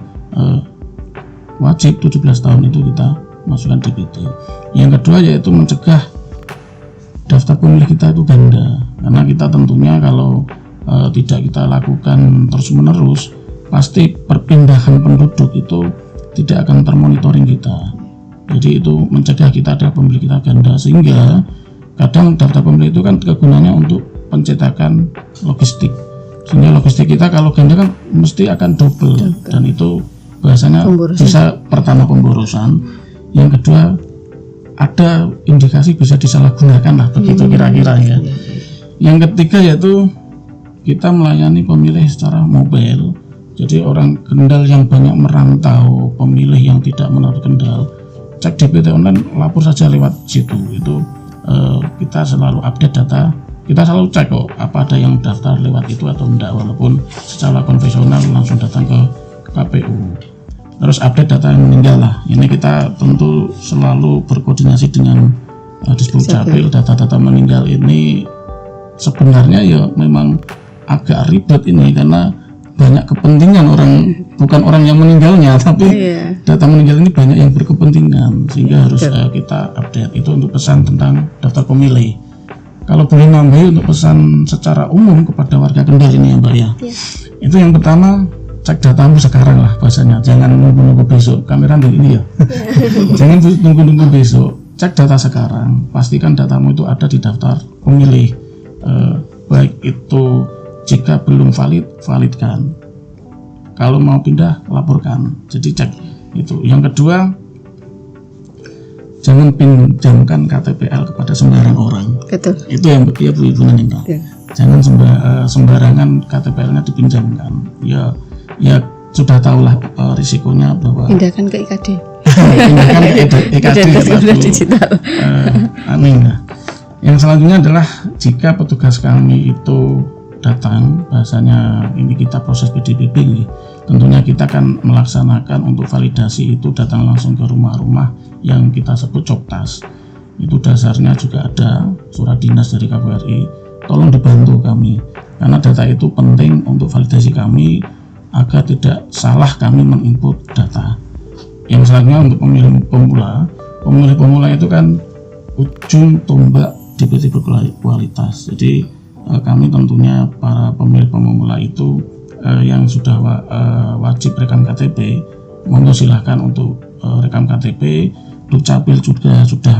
wajib 17 tahun itu kita masukkan DPT. Yang kedua yaitu mencegah daftar pemilih kita itu ganda, karena kita tentunya kalau tidak kita lakukan terus-menerus, pasti perpindahan penduduk itu tidak akan termonitoring kita. Jadi itu mencegah kita ada pemilih kita ganda, sehingga kadang daftar pemilih itu kan kegunaannya untuk pencetakan logistik, sehingga logistik kita kalau ganda kan mesti akan double. Dan itu bahasanya bisa pertama pemborosan, yang kedua ada indikasi bisa disalahgunakan lah, begitu kira-kira ya. Yang ketiga yaitu kita melayani pemilih secara mobile, jadi orang Kendal yang banyak merantau, pemilih yang tidak menaruh Kendal, cek DPT online, lapor saja lewat situ. Itu kita selalu update data, kita selalu cek kok apa ada yang daftar lewat itu atau enggak, walaupun secara konvensional langsung datang ke KPU. Terus update data yang meninggal lah, ini kita tentu selalu berkoordinasi dengan Disdukcapil. Data-data meninggal ini sebenarnya ya memang agak ribet ini, karena banyak kepentingan orang, bukan orang yang meninggalnya, tapi data meninggal ini banyak yang berkepentingan, sehingga harus kita update. Itu untuk pesan tentang daftar pemilih. Kalau boleh nambahin untuk pesan secara umum kepada warga Kendal ini ya Mbak ya, itu yang pertama, cek datamu sekarang lah bahasanya, jangan nunggu-nunggu besok. Kamera ini ya, jangan nunggu-nunggu besok, cek data sekarang, pastikan datamu itu ada di daftar pemilih. Baik itu jika belum valid, validkan. Kalau mau pindah, laporkan. Jadi cek itu. Yang kedua, jangan pinjamkan KTPL kepada sembarang orang. Betul. Itu yang ya Bu Ibu Nanda. Jangan sembarangan KTPL-nya dipinjamkan. Ya sudah tahulah risikonya bahwa pindahkan ke IKD. Pindahkan ke IKD digital. Amin. Yang selanjutnya adalah jika petugas kami itu datang, bahasanya ini kita proses PDPB, tentunya kita akan melaksanakan untuk validasi itu datang langsung ke rumah-rumah yang kita sebut Coptas. Itu dasarnya juga ada surat dinas dari KPRI, tolong dibantu kami, karena data itu penting untuk validasi kami agar tidak salah kami menginput data. Yang selanjutnya untuk pemilih pemula itu kan ujung tombak DPT berkualitas. Jadi kami tentunya para pemilih pemula itu yang sudah wajib rekam KTP, mohon silahkan untuk rekam KTP. Dukcapil juga sudah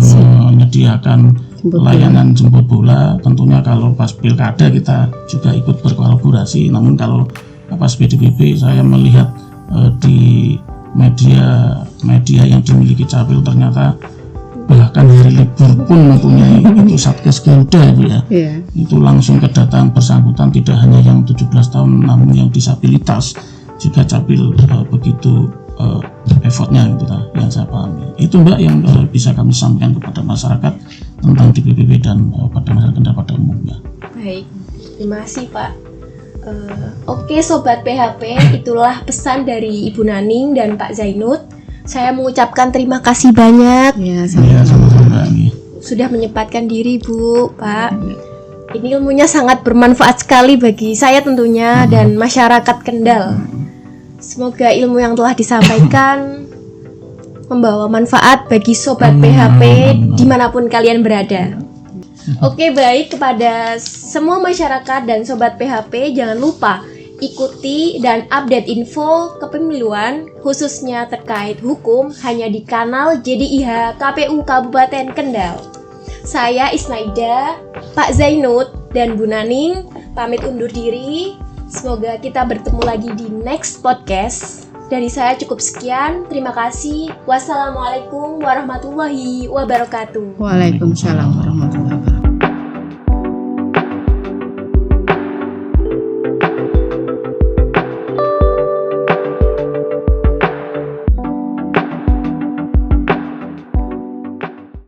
menyediakan layanan jemput bola. Tentunya kalau pas pilkada kita juga ikut berkolaborasi. Namun kalau pas PDPB saya melihat di media yang dimiliki Capil ternyata bahkan hari libur pun mempunyai itu Satgas Garuda ya. Itu langsung kedatangan bersangkutan, tidak hanya yang 17 tahun namun yang disabilitas juga Capil begitu effortnya gitu yang saya pahami. Itu Mbak yang bisa kami sampaikan kepada masyarakat tentang DPPB dan pada masyarakat Kendal pada umumnya. Baik, terima kasih Pak. Oke Sobat PHP, itulah pesan dari Ibu Naning dan Pak Zainud. Saya mengucapkan terima kasih banyak sama-sama sudah menyempatkan diri Bu, Pak. Ini ilmunya sangat bermanfaat sekali bagi saya tentunya dan masyarakat Kendal. Semoga ilmu yang telah disampaikan membawa manfaat bagi Sobat PHP dimanapun kalian berada. Oke, baik, kepada semua masyarakat dan Sobat PHP, jangan lupa ikuti dan update info kepemiluan khususnya terkait hukum hanya di kanal JDIH KPU Kabupaten Kendal. Saya Isnaida, Pak Zainud, dan Bu Naning pamit undur diri. Semoga kita bertemu lagi di next podcast. Dari saya cukup sekian. Terima kasih. Wassalamualaikum warahmatullahi wabarakatuh. Waalaikumsalam warahmatullahi wabarakatuh.